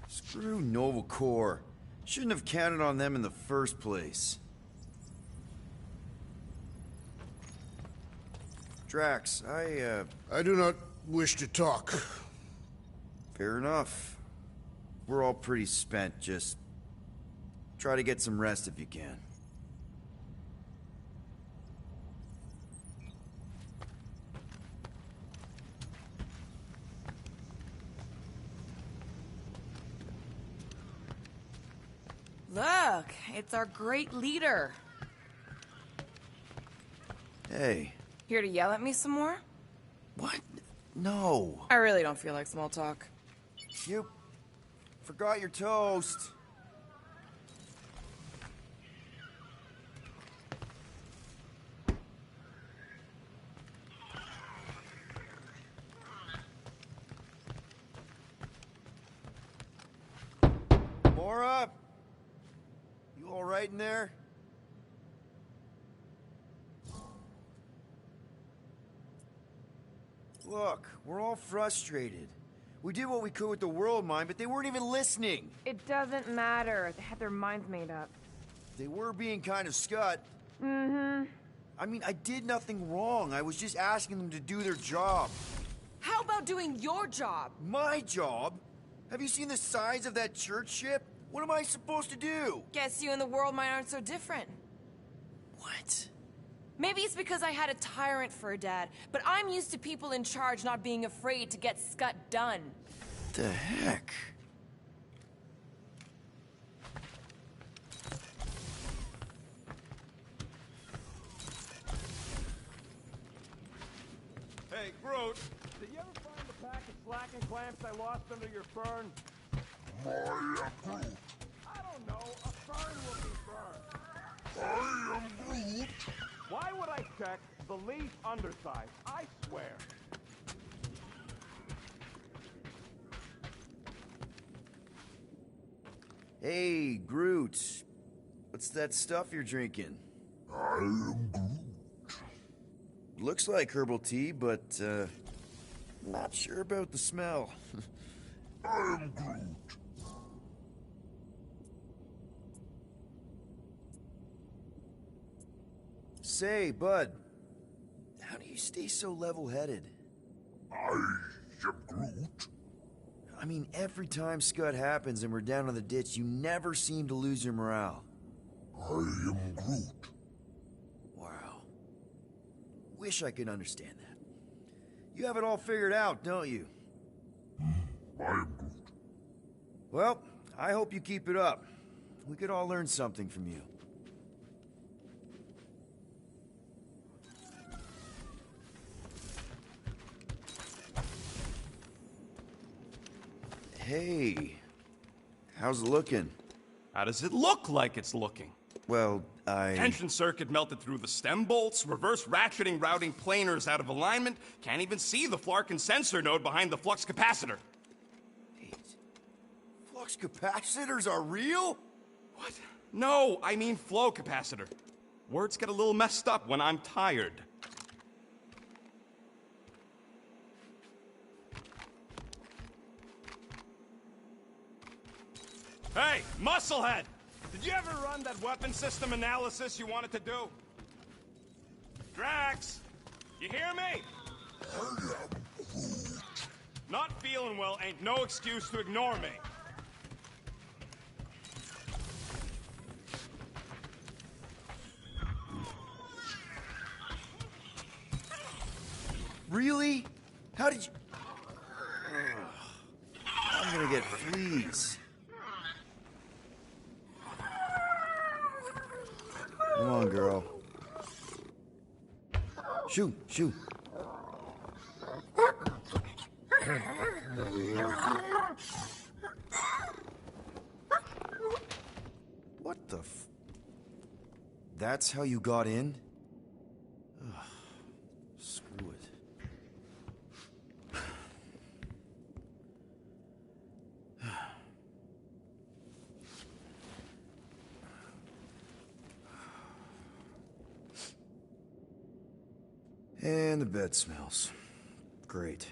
Screw Nova Corps. Shouldn't have counted on them in the first place. Drax, I do not wish to talk. Fair enough. We're all pretty spent, just try to get some rest if you can. Look, it's our great leader. Hey. Here to yell at me some more? What? No. I really don't feel like small talk. You forgot your toast. Mora? You all right in there? Look, we're all frustrated. We did what we could with the world mine, but they weren't even listening. It doesn't matter. They had their minds made up. They were being kind of scut. Mm-hmm. I mean, I did nothing wrong. I was just asking them to do their job. How about doing your job? My job? Have you seen the size of that church ship? What am I supposed to do? Guess you and the world mine aren't so different. What? Maybe it's because I had a tyrant for a dad, but I'm used to people in charge not being afraid to get scut done. The heck? Hey, Groot, did you ever find the pack of slacking clamps I lost under your fern? I don't know. A fern will be burned. I am Groot. Why would I check the leaf underside? I swear. Hey, Groot. What's that stuff you're drinking? I am Groot. Looks like herbal tea, but, not sure about the smell. I am Groot. Say, bud, how do you stay so level-headed? I am Groot. I mean, every time Scud happens and we're down in the ditch, you never seem to lose your morale. I am Groot. Wow. Wish I could understand that. You have it all figured out, don't you? I am Groot. Well, I hope you keep it up. We could all learn something from you. Hey, how's it looking? How does it look like it's looking? Well, Tension circuit melted through the stem bolts, reverse ratcheting routing planers out of alignment, can't even see the Flarkin sensor node behind the flux capacitor. Wait. Flux capacitors are real? What? No, I mean flow capacitor. Words get a little messed up when I'm tired. Hey, Musclehead! Did you ever run that weapon system analysis you wanted to do? Drax! You hear me? Not feeling well ain't no excuse to ignore me. Really? How did you... I'm gonna get fleas. Come on, girl. Shoo, shoo. What the f... That's how you got in? Ugh, screw it. And the bed smells. Great.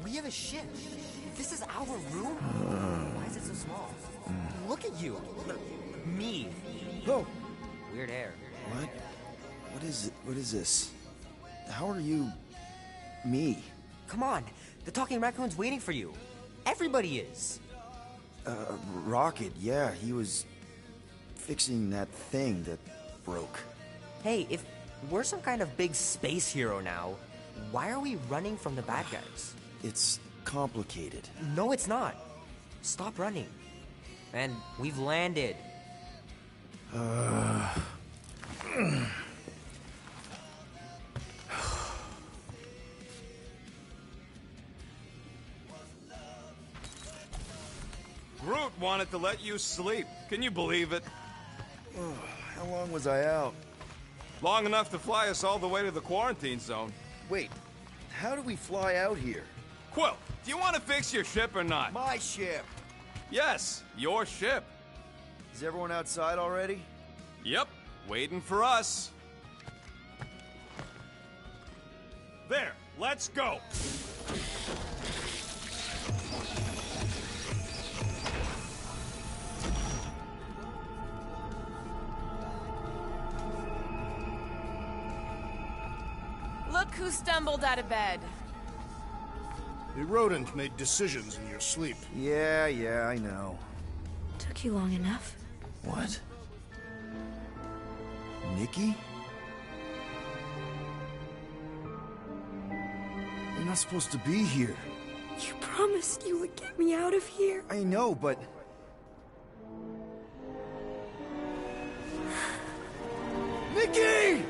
We have a ship. This is our room? Why is it so small? Look at you. Me. Oh. Weird hair. What? What is it? What is this? How are you... me? Come on. The talking raccoon's waiting for you. Everybody is. Rocket, yeah, he was fixing that thing that broke. Hey, if we're some kind of big space hero now, why are we running from the bad guys? It's complicated. No, it's not. Stop running. And we've landed. Groot wanted to let you sleep. Can you believe it? How long was I out? Long enough to fly us all the way to the quarantine zone. Wait, how do we fly out here? Quill, do you want to fix your ship or not? My ship! Yes, your ship. Is everyone outside already? Yep, waiting for us. There, let's go! Look who stumbled out of bed. The rodent made decisions in your sleep. Yeah, I know. Took you long enough. What? Nikki? You're not supposed to be here. You promised you would get me out of here. I know, but... Nikki!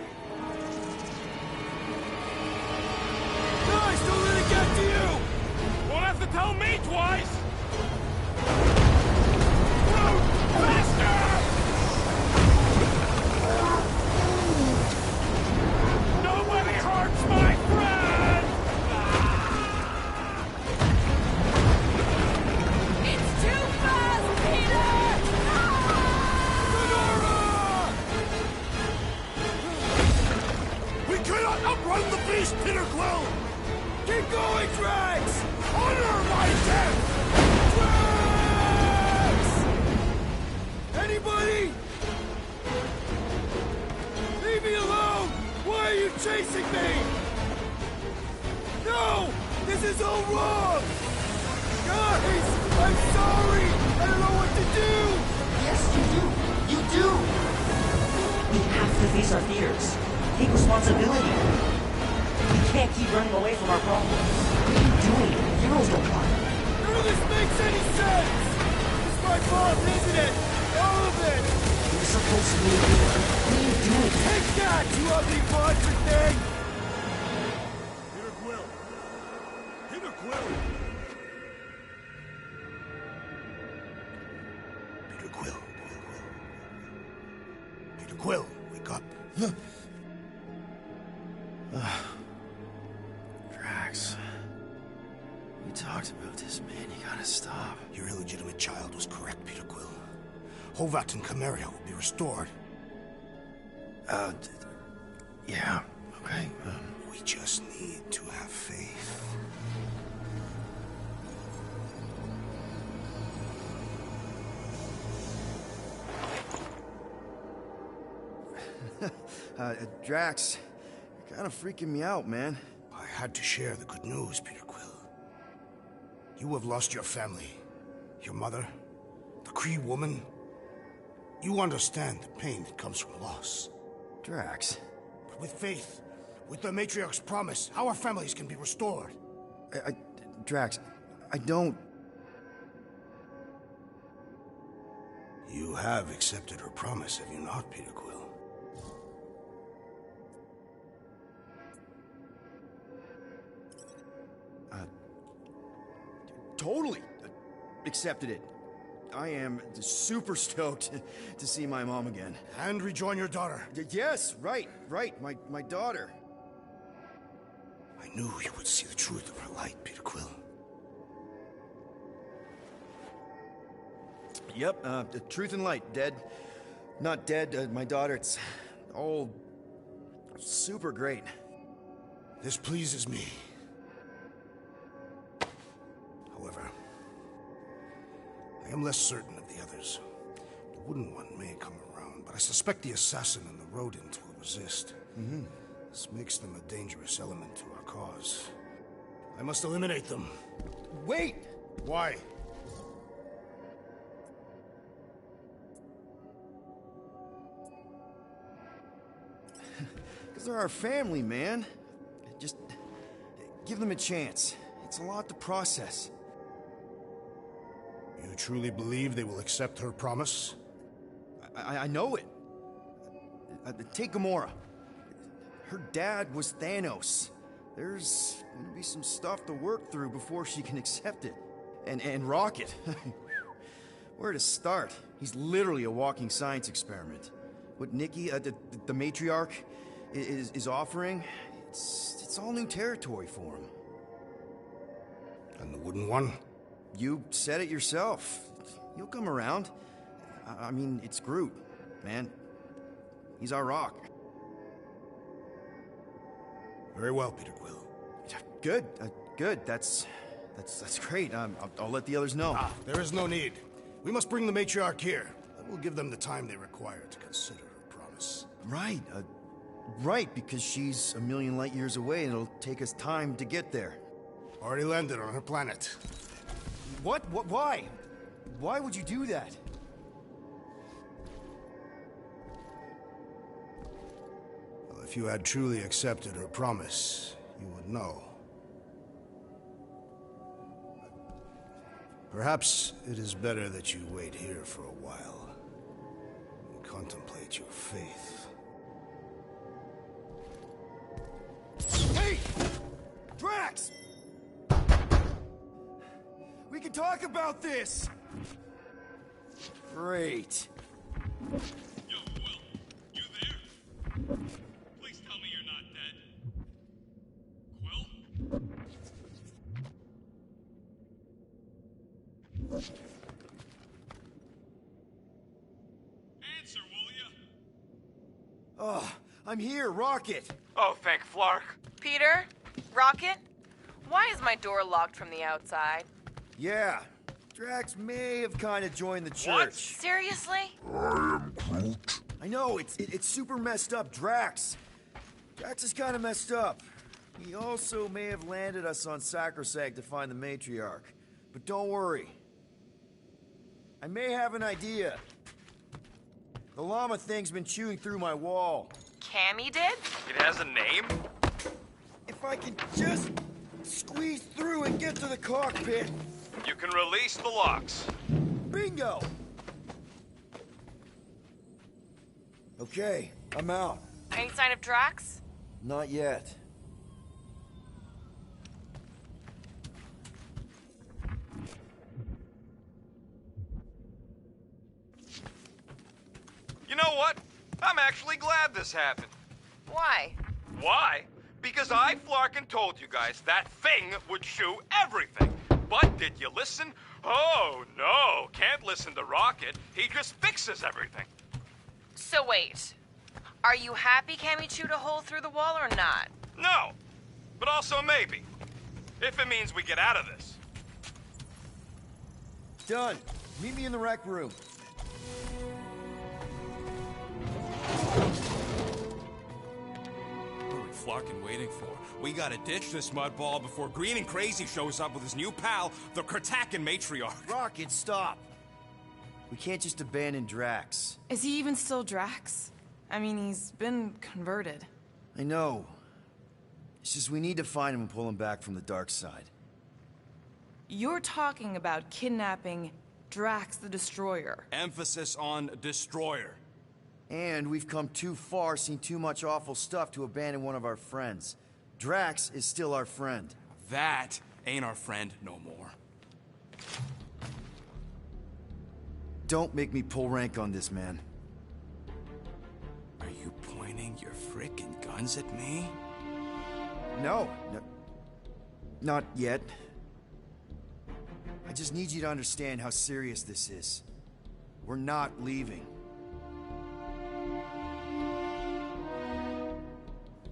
Guys, don't let it get to you! Won't have to tell me twice! Groot, faster! Nobody hurts my friend! It's too fast, Peter! We cannot outrun the beast, Peter Quill! Keep going, Drax! Honor my death! Drax! Anybody? Leave me alone! Why are you chasing me? No! This is all wrong! Guys! I'm sorry! I don't know what to do! Yes, you do! You do! We have to face our fears. Take responsibility. We can't keep running away from our problems. What are you doing? Heroes don't run. None of this makes any sense! It's my fault, isn't it? All of it! You're supposed to be a hero. What are you doing? Take that, you ugly monster thing! Peter Quill! Peter Quill! Quill. Peter Quill, wake up. Drax. We talked about this, man. You gotta stop. Your illegitimate child was correct, Peter Quill. Hovat and Chimeria will be restored. Yeah, okay. We just need to have faith. Drax, you're kind of freaking me out, man. I had to share the good news, Peter Quill. You have lost your family. Your mother, the Kree woman. You understand the pain that comes from loss. Drax. But with faith, with the Matriarch's promise, our families can be restored. Drax, I don't... You have accepted her promise, have you not, Peter Quill? Totally accepted it. I am super stoked to see my mom again. And rejoin your daughter. Yes, right, my daughter. I knew you would see the truth of her light, Peter Quill. Yep, the truth and light, dead. Not dead, my daughter, it's all super great. This pleases me. However, I am less certain of the others. The wooden one may come around, but I suspect the assassin and the rodent will resist. This makes them a dangerous element to our cause. I must eliminate them. Wait! Why? Because they're our family, man. Just give them a chance. It's a lot to process. You truly believe they will accept her promise? I know it. Take Gamora. Her dad was Thanos. There's gonna be some stuff to work through before she can accept it. And Rocket. Where to start? He's literally a walking science experiment. What Nikki, the matriarch, is offering, it's all new territory for him. And the wooden one? You said it yourself. He'll come around. I mean, it's Groot, man. He's our rock. Very well, Peter Quill. Good, good. That's great. I'll let the others know. There is no need. We must bring the matriarch here. That will give them the time they require to consider her promise. Right, right, because she's a million light years away and it'll take us time to get there. Already landed on her planet. What? Why? Why would you do that? Well, if you had truly accepted her promise, you would know. Perhaps it is better that you wait here for a while and contemplate your faith. Hey! Drax! We can talk about this! Great. Yo, Quill, you there? Please tell me you're not dead. Quill? Answer, will ya? Oh, I'm here, Rocket. Oh, thank Flark. Peter? Rocket? Why is my door locked from the outside? Yeah, Drax may have kind of joined the church. What? Seriously? I know, it's super messed up, Drax. Drax is kind of messed up. He also may have landed us on Sacrosanct to find the matriarch. But don't worry. I may have an idea. The llama thing's been chewing through my wall. Cammy did? It has a name? If I can just squeeze through and get to the cockpit. You can release the locks. Bingo! Okay, I'm out. Any sign of Drax? Not yet. know what? I'm actually glad this happened. Why? Why? Because I flarkin' told you guys that thing would chew everything. But did you listen? Oh, no, can't listen to Rocket. He just fixes everything. So wait. Are you happy Cammy chewed a hole through the wall or not? No, but also maybe. If it means we get out of this. Done. Meet me in the rec room. What are we flarkin' waiting for? We gotta ditch this mudball before Green and Crazy shows up with his new pal, the Kratakan matriarch. Rocket, stop. We can't just abandon Drax. Is he even still Drax? I mean, he's been converted. I know. It's just we need to find him and pull him back from the dark side. You're talking about kidnapping Drax the Destroyer. Emphasis on destroyer. And we've come too far, seen too much awful stuff to abandon one of our friends. Drax is still our friend. That ain't our friend no more. Don't make me pull rank on this, man. Are you pointing your frickin' guns at me? No, not yet. I just need you to understand how serious this is. We're not leaving.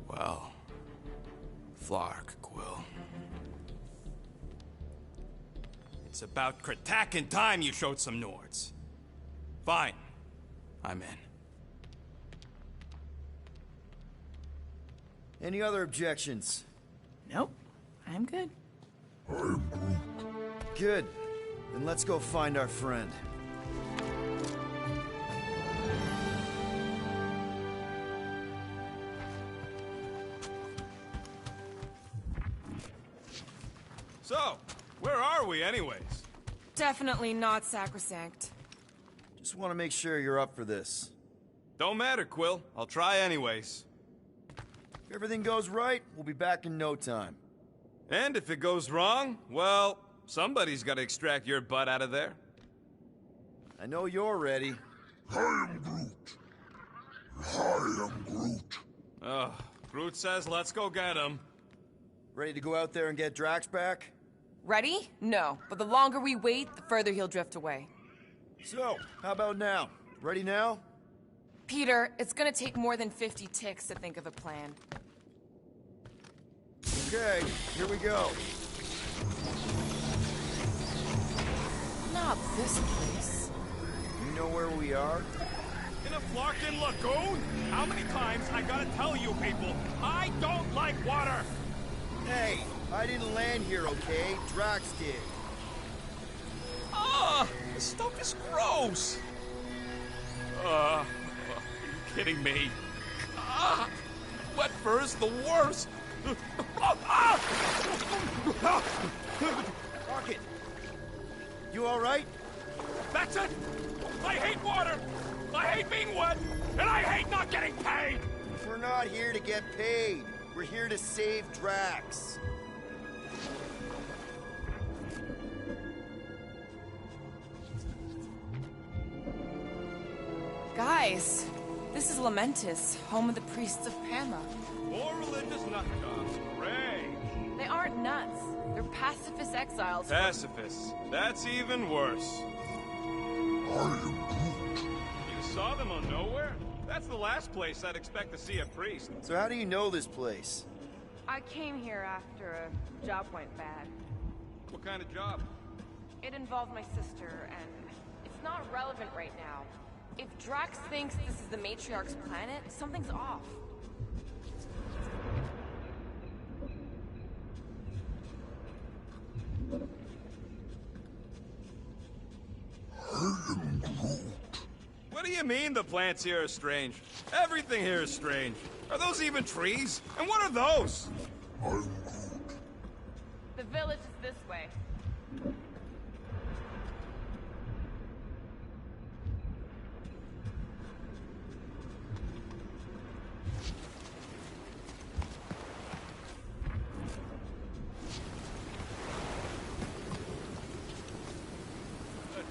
Well, Flark, Quill. It's about Kratakan time you showed some Nords. Fine. I'm in. Any other objections? Nope. I'm good. Good. Then let's go find our friend. So, where are we anyways? Definitely not sacrosanct. Just want to make sure you're up for this. Don't matter, Quill. I'll try anyways. If everything goes right, we'll be back in no time. And if it goes wrong, well, somebody's got to extract your butt out of there. I know you're ready. I am Groot. I am Groot. Ugh, Groot says let's go get him. Ready to go out there and get Drax back? Ready? No. But the longer we wait, the further he'll drift away. So, how about now? Ready now? Peter, it's gonna take more than 50 ticks to think of a plan. Okay, here we go. Not this place. You know where we are? In a Flarkin lagoon? How many times I gotta tell you people, I don't like water! Hey, I didn't land here, okay? Drax did. Ah, this stuff is gross. Are you kidding me? Ah, wet fur is the worst. Rocket, you all right? That's it! I hate water! I hate being wet! And I hate not getting paid! We're not here to get paid. We're here to save Drax. Guys, this is Lamentis, home of the priests of Pama. More religious nutjobs. Rage. They aren't nuts. They're pacifist exiles. Pacifists. That's even worse. You saw them on Nowhere? That's the last place I'd expect to see a priest. So how do you know this place? I came here after a job went bad. What kind of job? It involved my sister, and it's not relevant right now. If Drax thinks this is the Matriarch's planet, something's off. What do you mean the plants here are strange? Everything here is strange. Are those even trees? And what are those? The village is this way.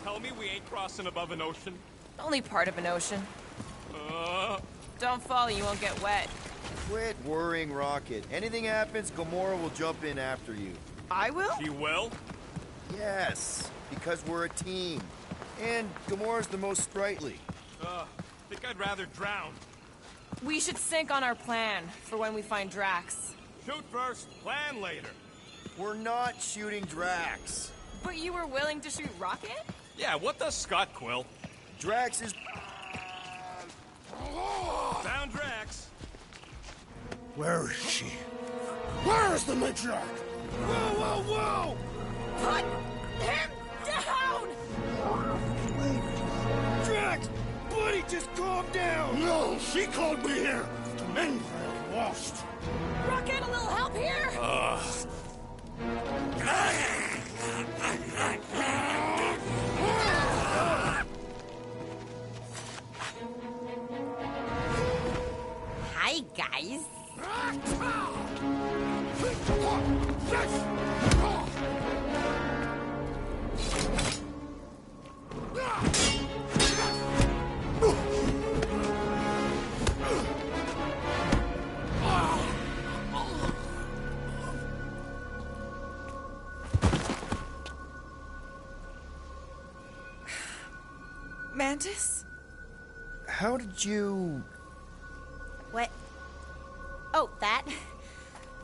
Tell me we ain't crossing above an ocean? Only part of an ocean. Don't fall, you won't get wet. Quit worrying, Rocket. Anything happens, Gamora will jump in after you. I will? She will? Yes, because we're a team. And Gamora's the most sprightly. Think I'd rather drown. We should sync on our plan for when we find Drax. Shoot first, plan later. We're not shooting Drax. But you were willing to shoot Rocket? Yeah, what does Scott Quill? Drax is... Found Drax. Where is she? Where is the matriarch? Whoa, whoa, whoa! Put him down! Drax! Buddy, just calm down! No, she called me here to mend what I lost. Rocket, a little help here? Hi, guys. Mantis? How did you... What? Oh, that?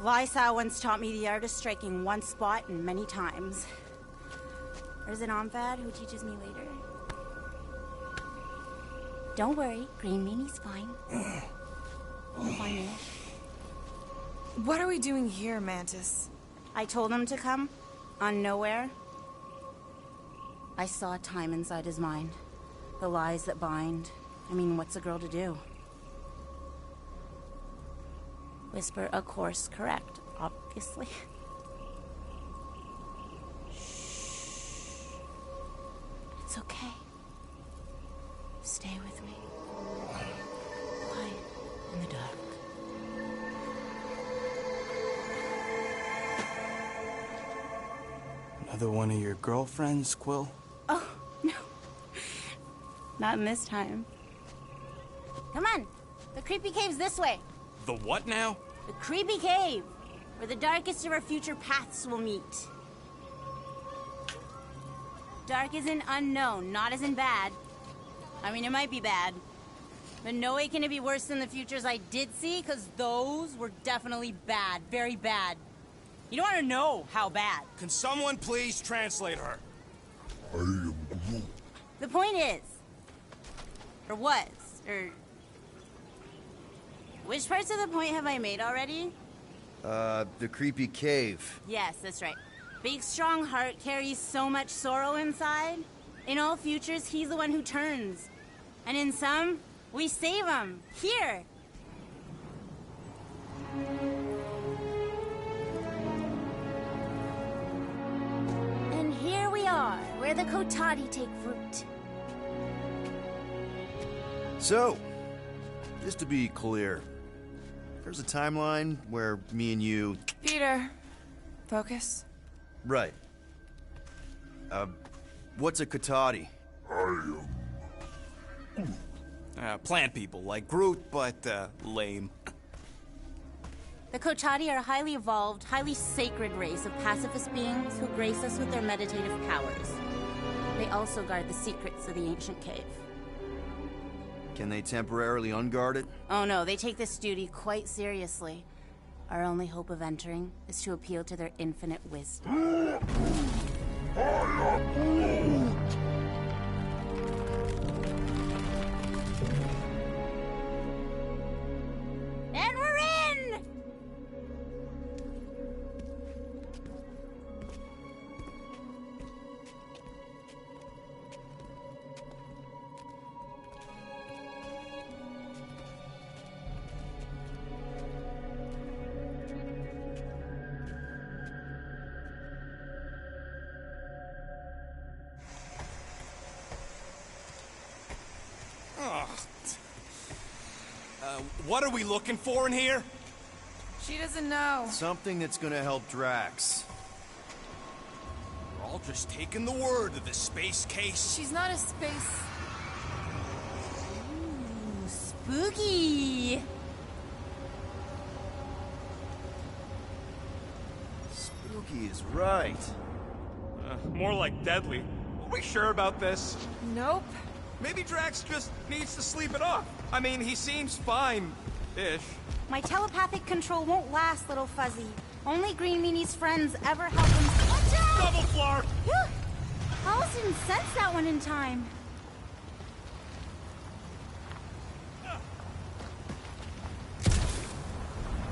Lysa once taught me the art of striking one spot and many times. There's an Omphad who teaches me later. Don't worry, Green Meanie's fine. I'm fine. What are we doing here, Mantis? I told him to come, on nowhere. I saw time inside his mind. The lies that bind. I mean, what's a girl to do? Whisper a course correct, obviously. Shh. It's okay. Stay with me. Quiet in the dark. Another one of your girlfriends, Quill? Oh, no. Not in this time. Come on. The creepy cave's this way. The what now? The creepy cave, where the darkest of our future paths will meet. Dark as in unknown, not as in bad. I mean, it might be bad. But no way can it be worse than the futures I did see, because those were definitely bad. Very bad. You don't want to know how bad. Can someone please translate her? I am Groot. The point is, or was, or... Which parts of the point have I made already? The creepy cave. Yes, that's right. Big, strong heart carries so much sorrow inside. In all futures, he's the one who turns. And in some, we save him. Here! And here we are, where the Kotati take root. So, just to be clear, there's a timeline where me and you... Peter, focus. Right. What's a Kotati? Plant people, like Groot, but, lame. The Kotati are a highly evolved, highly sacred race of pacifist beings who grace us with their meditative powers. They also guard the secrets of the ancient cave. Can they temporarily unguard it? Oh no, they take this duty quite seriously. Our only hope of entering is to appeal to their infinite wisdom. And we're in! What are we looking for in here? She doesn't know. Something that's gonna help Drax. We're all just taking the word of the space case. She's not a space... Ooh, Spooky. Spooky is right. More like deadly. Are we sure about this? Nope. Maybe Drax just needs to sleep it off. I mean, he seems fine-ish. My telepathic control won't last, little fuzzy. Only Green Meanie's friends ever help him. Watch out! Double flark! Phew! Alice didn't sense that one in time.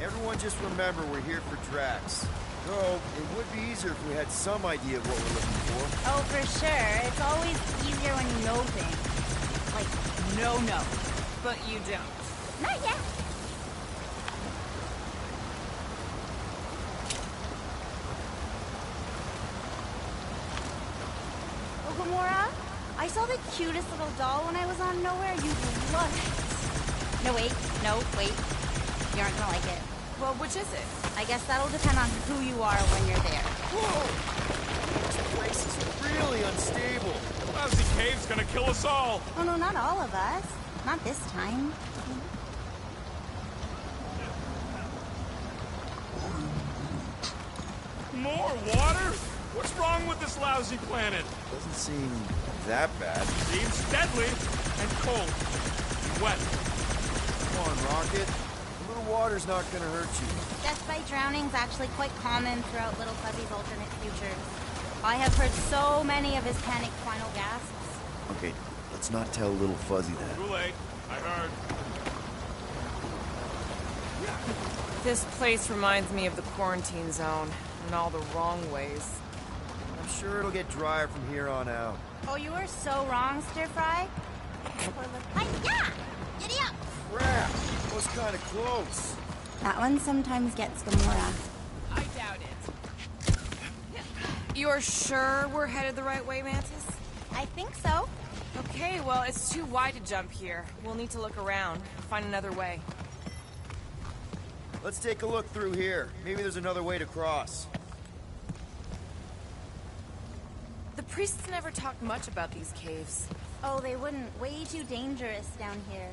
Everyone just remember we're here for Drax. Though, it would be easier if we had some idea of what we're looking for. Oh, for sure. It's always easier when you know things. Like, no. But you don't. Not yet. Oh, Gamora, I saw the cutest little doll when I was on Nowhere. You love it. No, wait. You aren't gonna like it. Well, which is it? I guess that'll depend on who you are when you're there. Whoa! This place is really unstable. The lousy cave's gonna kill us all. Oh, no, not all of us. Not this time. More water? What's wrong with this lousy planet? Doesn't seem that bad. Seems deadly and cold and wet. Come on, Rocket. A little water's not gonna hurt you. Death by drowning's actually quite common throughout Little Fuzzy's alternate futures. I have heard so many of his panicked final gasps. Okay, let's not tell Little Fuzzy that. Too late. I heard. This place reminds me of the quarantine zone in all the wrong ways. I'm sure it'll get drier from here on out. Oh, you were so wrong, Stir Fry. Yeah! Giddy up! Crap! That was kind of close. That one sometimes gets Gamora. I doubt it. You're sure we're headed the right way, Mantis? I think so. Okay, well, it's too wide to jump here. We'll need to look around, find another way. Let's take a look through here. Maybe there's another way to cross. The priests never talked much about these caves. Oh, they wouldn't. Way too dangerous down here.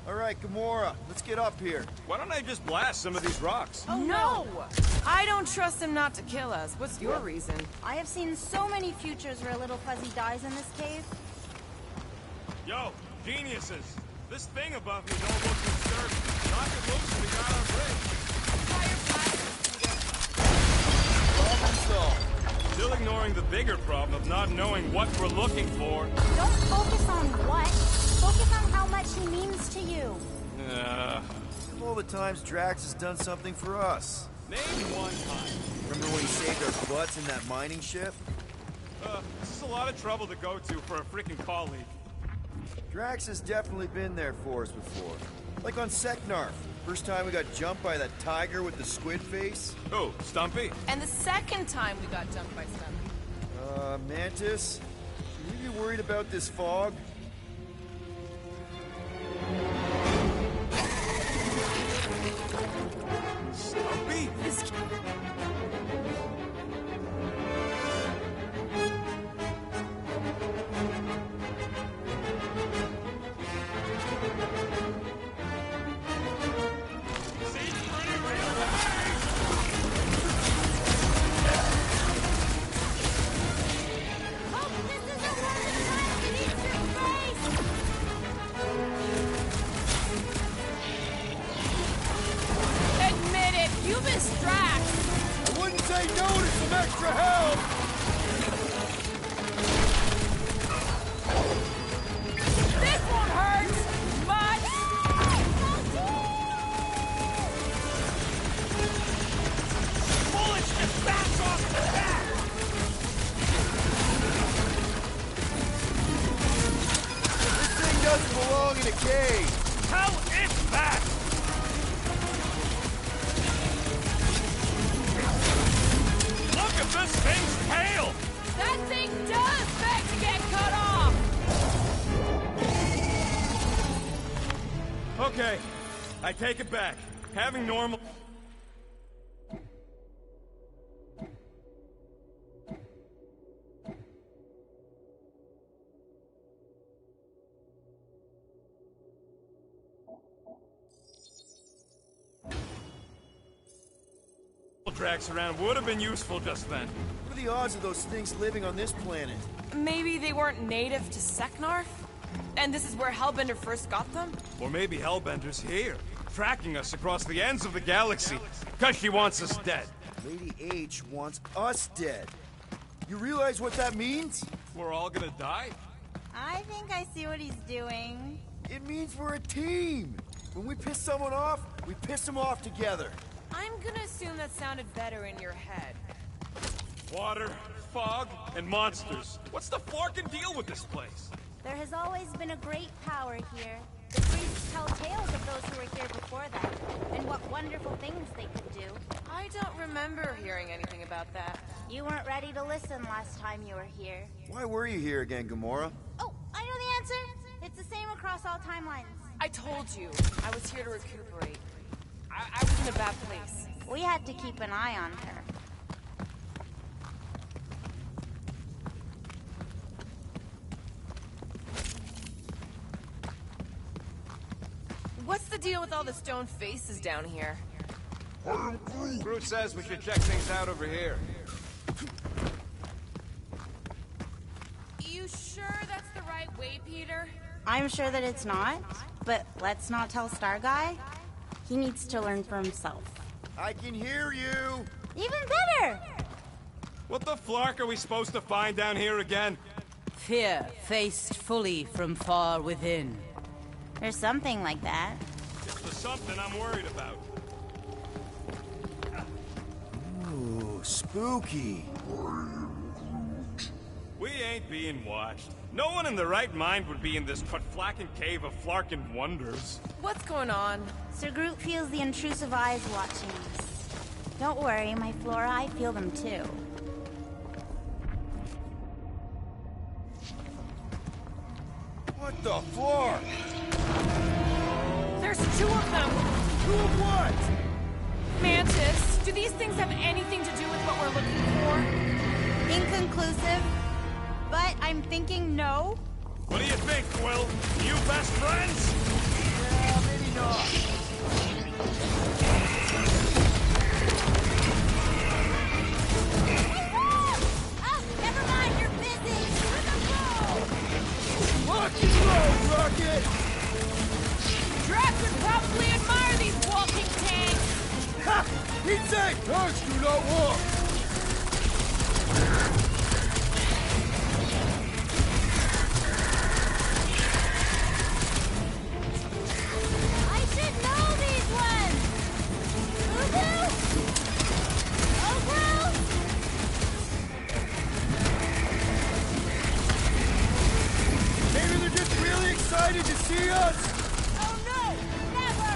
All right, Gamora, let's get up here. Why don't I just blast some of these rocks? Oh, no! I don't trust him not to kill us. What's your reason? I have seen so many futures where Little Fuzzy dies in this cave. Yo, geniuses. This thing above me don't look disturbing. Knock it loose and we got our bridge. Problem solved. Still ignoring the bigger problem of not knowing what we're looking for. Don't focus on what. Focus on how much he means to you. Of all the times Drax has done something for us. Name one time. Remember when he saved our butts in that mining ship? This is a lot of trouble to go to for a freaking colleague. Drax has definitely been there for us before. Like on Seknarf. First time we got jumped by that tiger with the squid face. Oh, Stumpy? And the second time we got jumped by Stumpy. Mantis? Should we be worried about this fog? Stumpy? Extra help! This won't hurt much! Bullets just bounce off the back! This thing doesn't belong in a cave! Hell is that? Look at this thing's tail! That thing does beg to get cut off! Okay, I take it back. Having normal... Drax around would have been useful just then. What are the odds of those things living on this planet? Maybe they weren't native to Seknarf? And this is where Hellbender first got them? Or maybe Hellbender's here, tracking us across the ends of the galaxy, because she wants us dead. Lady H wants us dead. You realize what that means? We're all gonna die? I think I see what he's doing. It means we're a team. When we piss someone off, we piss them off together. I'm gonna assume that sounded better in your head. Water, fog, and monsters. What's the forking deal with this place? There has always been a great power here. The priests tell tales of those who were here before them, and what wonderful things they could do. I don't remember hearing anything about that. You weren't ready to listen last time you were here. Why were you here again, Gamora? Oh, I know the answer! It's the same across all timelines. I told you, I was here to recuperate. I was in a bad place. We had to keep an eye on her. What's the deal with all the stone faces down here? Groot says we should check things out over here. You sure that's the right way, Peter? I'm sure that it's not, but let's not tell Star Guy. He needs to learn for himself. I can hear you! Even better! What the flark are we supposed to find down here again? Fear faced fully from far within. There's something like that. It's the something I'm worried about. Ooh, spooky. We ain't being watched. No one in their right mind would be in this Kutflaken cave of Flarkin wonders. What's going on? Sir Groot feels the intrusive eyes watching us. Don't worry, my Flora, I feel them too. What the floor? There's two of them! Two of what? Mantis, do these things have anything to do with what we're looking for? Inconclusive, but I'm thinking no. What do you think, Quill? You best friends? Yeah, maybe not. Never mind, you're busy. Rock and roll, Rocket! Drax would probably admire these walking tanks! Ha! He'd say, tanks do not walk! I should know these ones! Uhu! Ogru! Maybe they're just really excited to see us! Oh no! Never!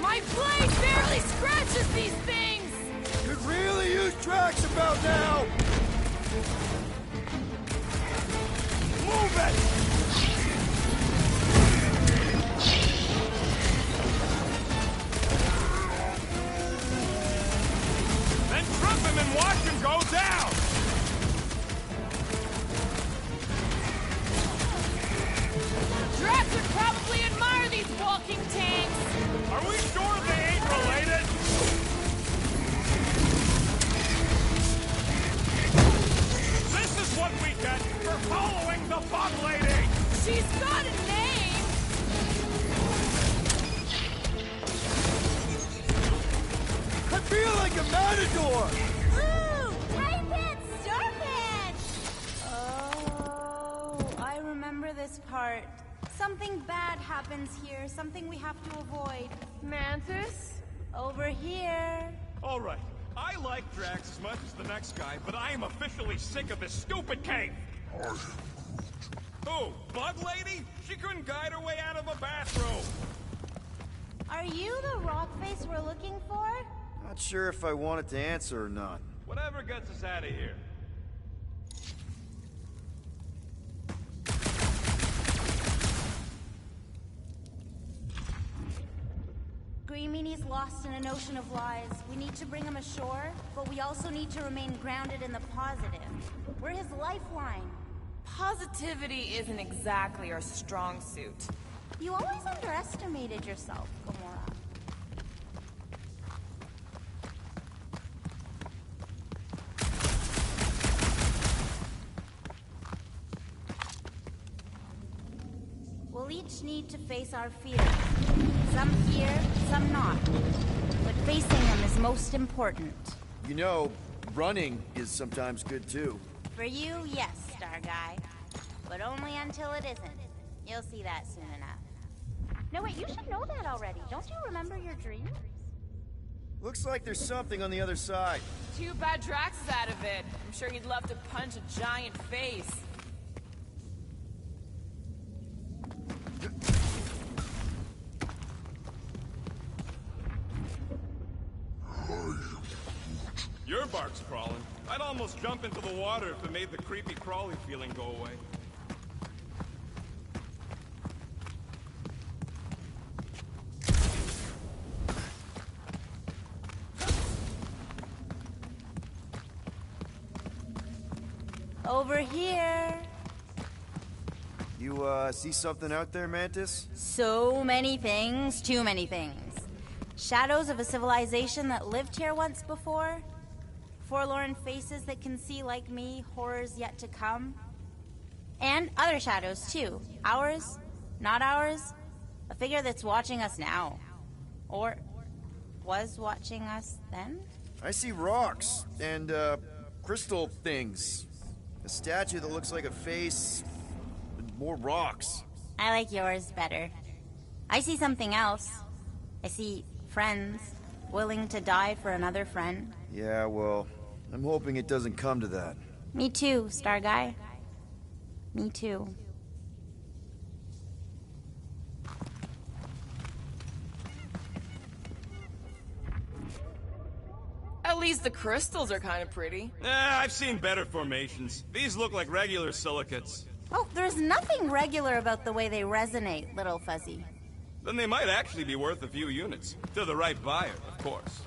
My blade barely scratches these things! Could really use Drax about now! Move it! Then trump him and watch him go down! Drax would probably admire these walking tanks! Are we sure they ain't related? This is what we get for following the bug lady! She's got a name! I feel like a matador! Ooh! Typid serpent! Oh, I remember this part. Something bad happens here, something we have to avoid. Mantis? Over here. All right, I like Drax as much as the next guy, but I am officially sick of this stupid cave! Who? Bug Lady? She couldn't guide her way out of a bathroom! Are you the rock face we're looking for? Not sure if I wanted to answer or not. Whatever gets us out of here. Green Meanie's lost in an ocean of lies. We need to bring him ashore, but we also need to remain grounded in the positive. We're his lifeline. Positivity isn't exactly our strong suit. You always underestimated yourself, Gamora. We'll each need to face our fears. Some here, some not. But facing them is most important. You know, running is sometimes good too. For you, yes, Star Guy. But only until it isn't. You'll see that soon enough. No, wait, you should know that already. Don't you remember your dreams? Looks like there's something on the other side. Too bad Drax is out of it. I'm sure he'd love to punch a giant face. Your bark's crawling. I'd almost jump into the water if it made the creepy crawly feeling go away. Over here. You, see something out there, Mantis? So many things, too many things. Shadows of a civilization that lived here once before. Forlorn faces that can see like me, horrors yet to come. And other shadows, too. Ours, not ours. A figure that's watching us now. Or was watching us then? I see rocks and, crystal things. A statue that looks like a face, and more rocks. I like yours better. I see something else. I see friends willing to die for another friend. Yeah, well, I'm hoping it doesn't come to that. Me too, Star Guy. Me too. At least the crystals are kind of pretty. I've seen better formations. These look like regular silicates. Oh, there's nothing regular about the way they resonate, little fuzzy. Then they might actually be worth a few units. To the right buyer, of course.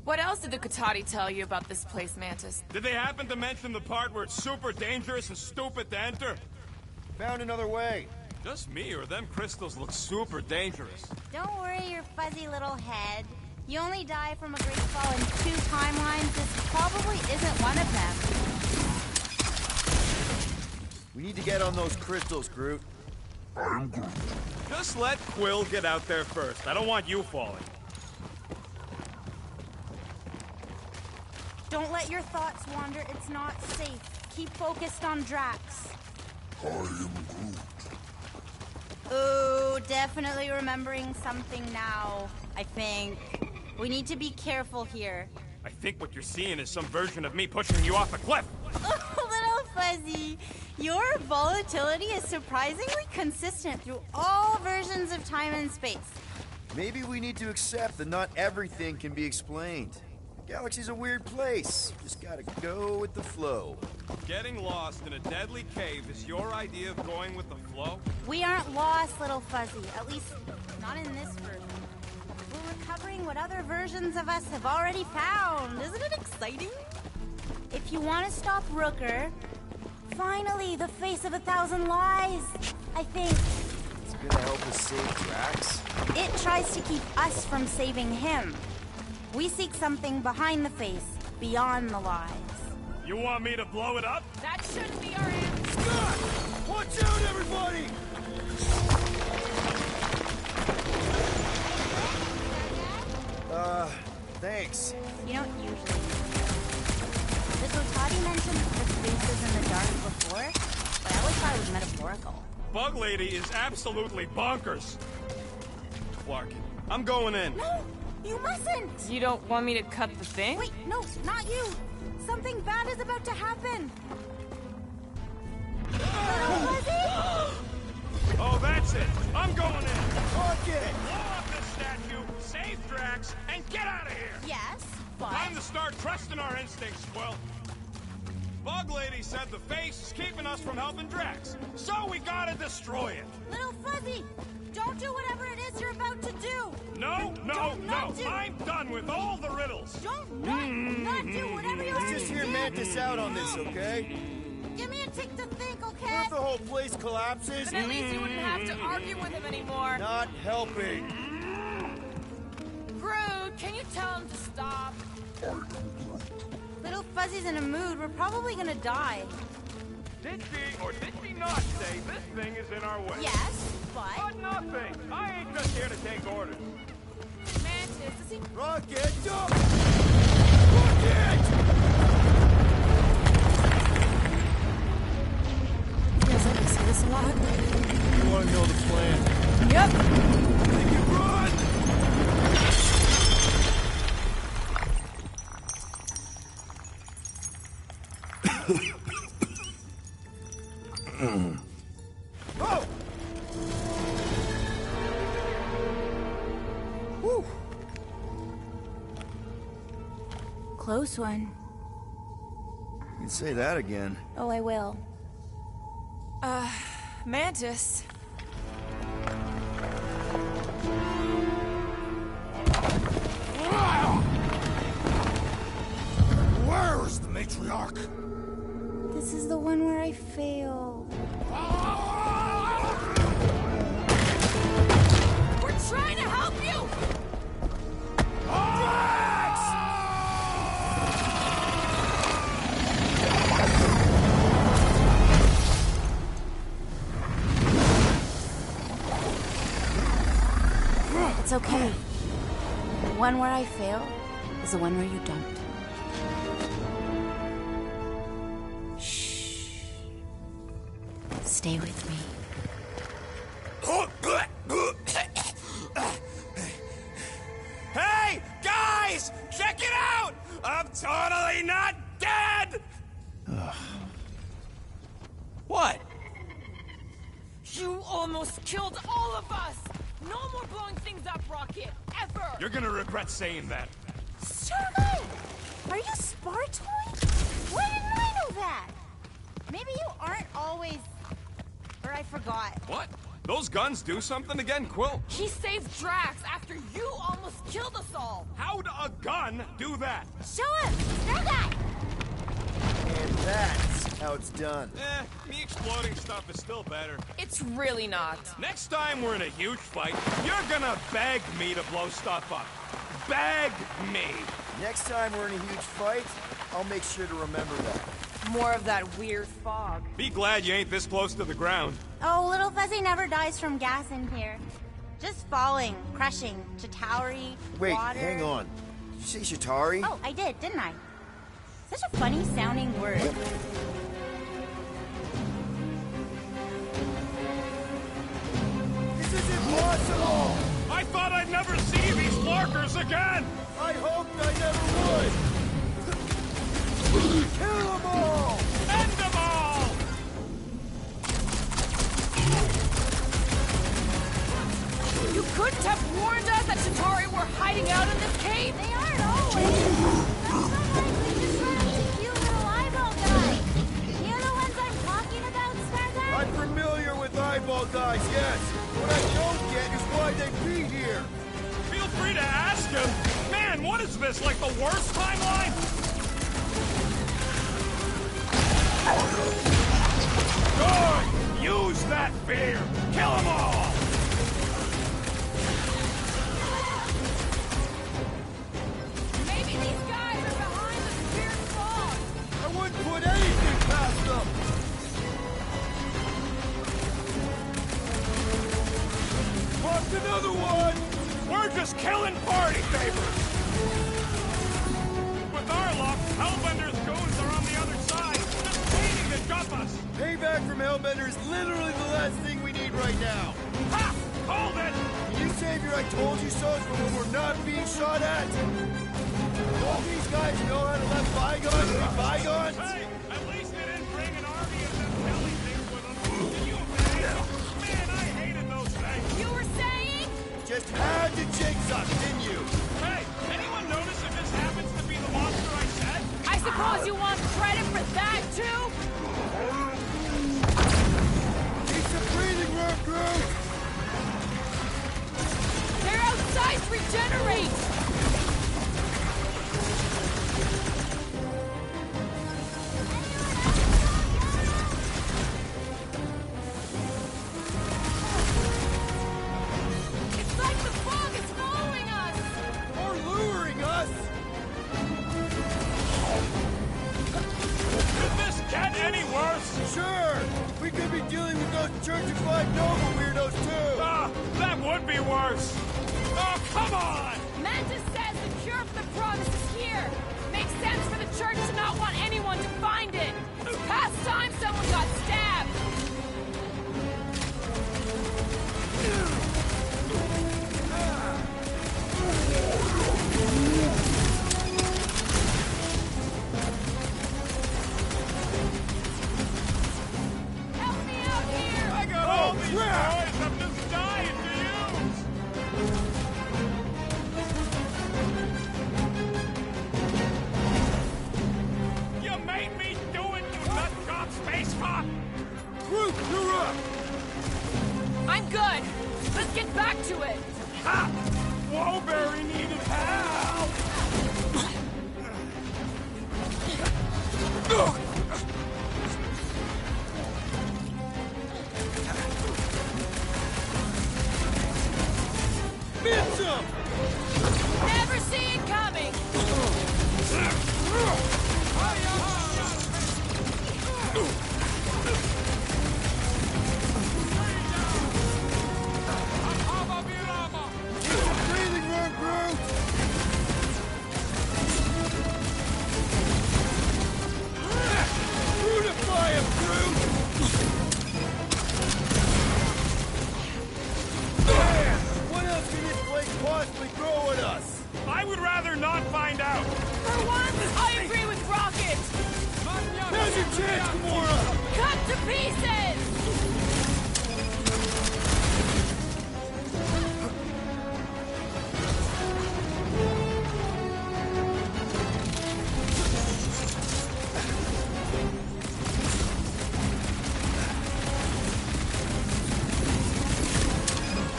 What else did the Katati tell you about this place, Mantis? Did they happen to mention the part where it's super dangerous and stupid to enter? Found another way. Just me, or them crystals look super dangerous. Don't worry your fuzzy little head. You only die from a great fall in 2 timelines. This probably isn't one of them. We need to get on those crystals, Groot. I'm Groot. Just let Quill get out there first. I don't want you falling. Don't let your thoughts wander. It's not safe. Keep focused on Drax. I am Groot. Ooh, definitely remembering something now, I think. We need to be careful here. I think what you're seeing is some version of me pushing you off a cliff. Oh, little fuzzy. Your volatility is surprisingly consistent through all versions of time and space. Maybe we need to accept that not everything can be explained. The galaxy's a weird place. Just gotta go with the flow. Getting lost in a deadly cave is your idea of going with the flow? We aren't lost, little fuzzy. At least, not in this version. We're recovering what other versions of us have already found. Isn't it exciting? If you want to stop Rooker, finally, the face of 1,000 lies, I think. It's gonna help us save Drax. It tries to keep us from saving him. We seek something behind the face, beyond the lies. You want me to blow it up? That shouldn't be our answer. Scott! Watch out, everybody! Thanks. You don't usually. The Kotati mentioned the spaces in the dark before, but I always thought it was metaphorical. Bug Lady is absolutely bonkers. Clark, I'm going in. No, you mustn't! You don't want me to cut the thing? Wait, no, not you! Something bad is about to happen! Oh, that's it! I'm going in! Okay! Blow up this statue, save Drax, and get out of here! Yes, but... Time to start trusting our instincts, Quill. Bug Lady said the face is keeping us from helping Drax, so we gotta destroy it. Little Fuzzy, don't do whatever it is you're about to do. No, no, no. I'm done with all the riddles. Don't not do whatever you Let's just hear Mantis out on this, okay? Give me a tick to think, okay? What if the whole place collapses? Then at least you wouldn't have to argue with him anymore. Not helping. Groot, can you tell him to stop? Little Fuzzy's in a mood. We're probably gonna die. Did she or did she not say this thing is in our way? Yes, but... But nothing. I ain't just here to take orders. Mantis, does he... Rocket, jump! Rocket! Feels like I see this a lot. You want to know the plan? Yep. Make it run! Oh! Woo! Close one. You can say that again. Oh, I will. Mantis. Where is the matriarch? This is the one where I failed. We're trying to help you! It's okay. The one where I fail is the one where you don't. Shh. Stay with me. Hey, guys! Check it out! I'm totally not dead! What? You almost killed all of us! No more blowing things up, Rocket! Ever! You're gonna regret saying that. Sergei! Are you Spartoid? Why didn't I know that? Maybe you aren't always... Or I forgot. What? Those guns do something again, Quill? He saved Drax after you almost killed us all! How'd a gun do that? Show him! Sergei! And that's how it's done. The exploding stuff is still better. It's really not. Next time we're in a huge fight, you're gonna beg me to blow stuff up. Beg me! Next time we're in a huge fight, I'll make sure to remember that. More of that weird fog. Be glad you ain't this close to the ground. Oh, Little Fuzzy never dies from gas in here. Just falling, crushing, Chitauri, Wait, water. hang on. Did you say Chitauri? Oh, I did, didn't I? Such a funny sounding word. This is impossible! I thought I'd never see these Larkers again! I hoped I never would! Kill them all! End them all! You couldn't have warned us that Chitauri were hiding out in this cave? They aren't always. Sometimes we just run into cute little eyeball guys. You know the ones I'm talking about, Sparta? I'm familiar with eyeball guys, yes. What I don't get is why they be here. Feel free to ask him. Man, what is this, like the worst timeline? Good! Use that fear! Kill them all! Maybe these guys are behind the weird fog. I wouldn't put anything past them. Lost another one! We're just killing party favors! With our luck, Hellbender's goons are on the other side, just waiting to dump us! Payback from Hellbender is literally the last thing we need right now. Ha! Hold it! You savior, I told you so, is when we're not being shot at. Don't these guys know how to let bygones be bygones? Hey, at least they didn't bring an army of them Kelly things with them. Can you imagine? Man, I hated those things. You were saying? Just had to jinx us, didn't you? Hey, anyone notice if this happens to be the monster I said? I suppose suppose you want credit for that, too? Keep some breathing room, Groot! They're outside to regenerate! It's like the fog is following us! Or luring us! Could this get any worse? Sure! We could be dealing with those churchified noble weirdos, too! Ah, that would be worse! Oh, come on! Mantis says the cure for the promise is here! Makes sense for the church to not want anyone to find it! Past time someone got stabbed! Help me out here! I got all these toys I'm just dying to use! You made me do it, you nut job space cop! Groot, you're up! I'm good! Let's get back to it! Ha! Woberry needed help! Miss him! Never see it coming! Breathing room, Groot! Brutify him, Groot! Man, what else can this place possibly throw at us? I would rather not find out! For once, I agree with Rocket! Now's your chance, Gamora! Cut to pieces!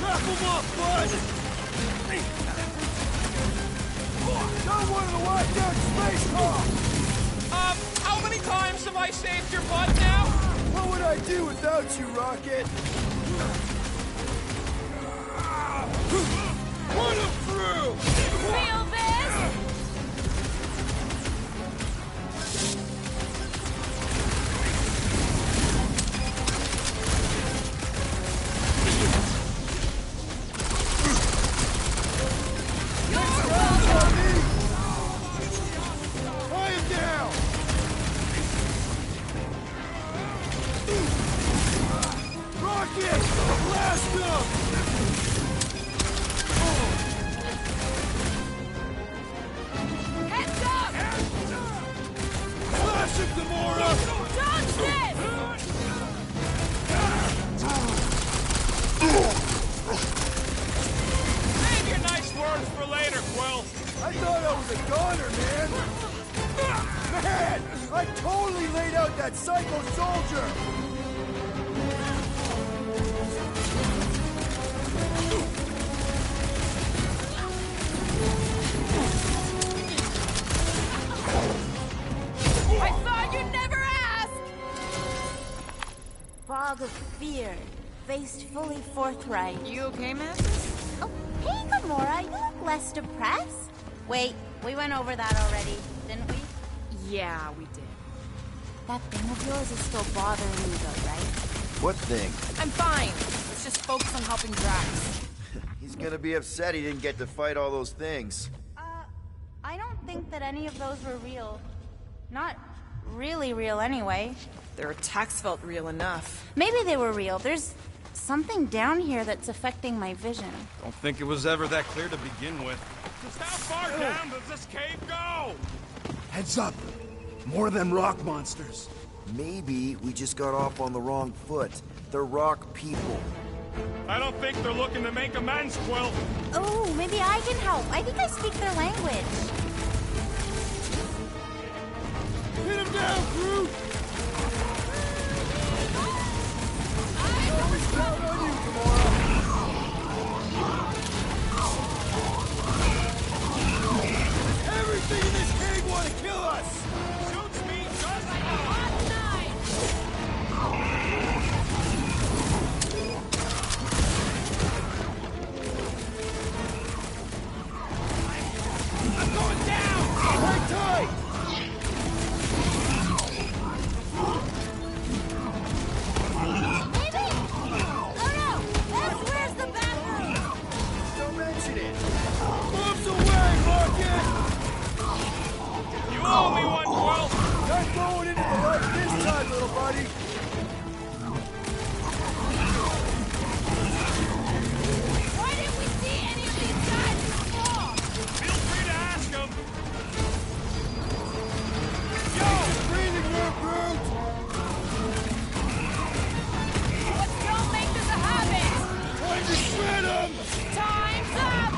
Wrap him up, bud! Not one of the lockdown space cops! How many times have I saved your butt now? What would I do without you, Rocket? Run him through! Feel this? Tie him down! Rocket! Blast him! Heads up! Slash him, Gamora! Dodge this! Save your nice words for later, Quill! I thought I was a goner, man! Man! I totally laid out that psycho soldier! I thought you'd never ask! Fog of fear, faced fully forthright. You okay, Mantis? Oh, hey, Gamora, you look less depressed. Wait, we went over that already, didn't we? Yeah, we did. That thing of yours is still bothering you, though, right? What thing? I'm fine. Let's just focus on helping Drax. He's gonna be upset he didn't get to fight all those things. I don't think that any of those were real. Not really real, anyway. Their attacks felt real enough. Maybe they were real. There's something down here that's affecting my vision. Don't think it was ever that clear to begin with. Just how far down does this cave go? Heads up! More of them rock monsters. Maybe we just got off on the wrong foot. They're rock people. I don't think they're looking to make amends, Quill. Oh, maybe I can help. I think I speak their language. Pin him down, Groot! Down on you, Gamora! Everything in this cave want to kill us! Shoots me just like a hot knife! I'm going down! Hang tight! Don't mention it! Moves away, Rocket! You owe me one, Quill! Not going into the light this time, little buddy! Why didn't we see any of these guys before? Feel free to ask them. Yo! Breathing room, Groot! Don't make this a habit! Time to shred him! Time's up!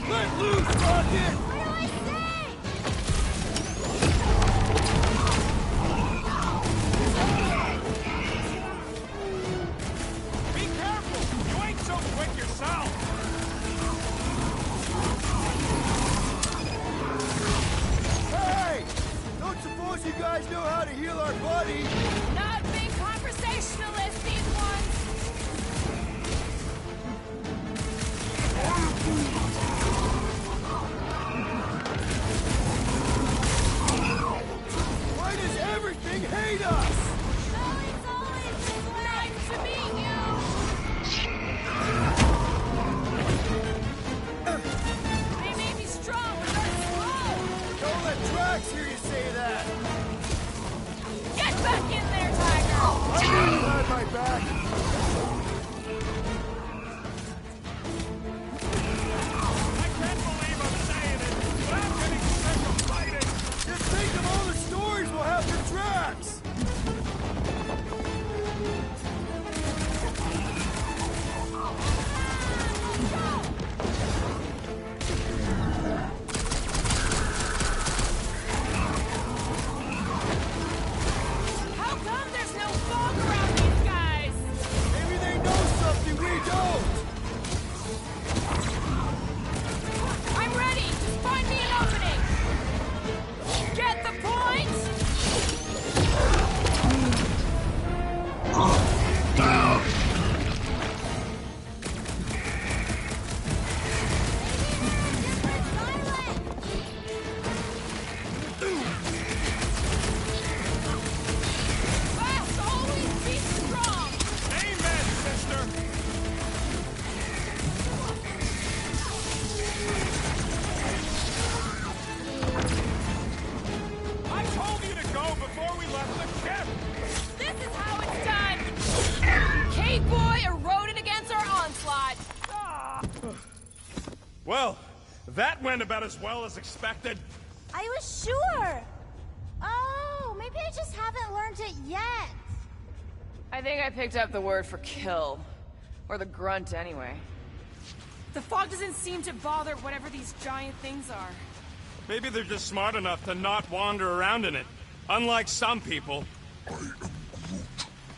Let loose, Rocket! What do I say? Be careful! You ain't so quick yourself! Hey! Don't suppose you guys know how to heal our buddy? Not big conversationalists, these ones! Why does everything hate us? Nice to meet you! They may be strong, but they're slow! Don't let Drax hear you say that! Get back in there, Tiger! I knew you had my back! I can't believe I'm saying it, but I'm getting sick of fighting! Just think of all the stories we'll have for Drax! How come there's no fog around these guys? Maybe they know something we don't! I'm ready! Just find me an opening! Get the point? Must always be strong! Amen, sister! I told you to go before we left the ship! This is how it's done! Cave Boy eroded against our onslaught! Well, that went about as well as expected. I was sure! Oh, maybe I just haven't learned it yet. I think I picked up the word for kill. Or the grunt, anyway. The fog doesn't seem to bother whatever these giant things are. Maybe they're just smart enough to not wander around in it. Unlike some people.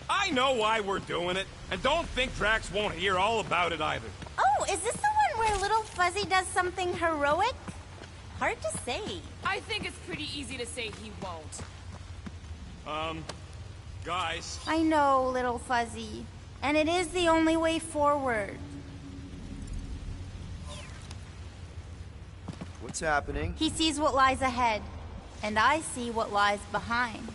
I know why we're doing it, and don't think Drax won't hear all about it either. Oh, is this the one where Little Fuzzy does something heroic? Hard to say. I think it's pretty easy to say he won't. Guys. I know, Little Fuzzy. And it is the only way forward. What's happening? He sees what lies ahead, and I see what lies behind.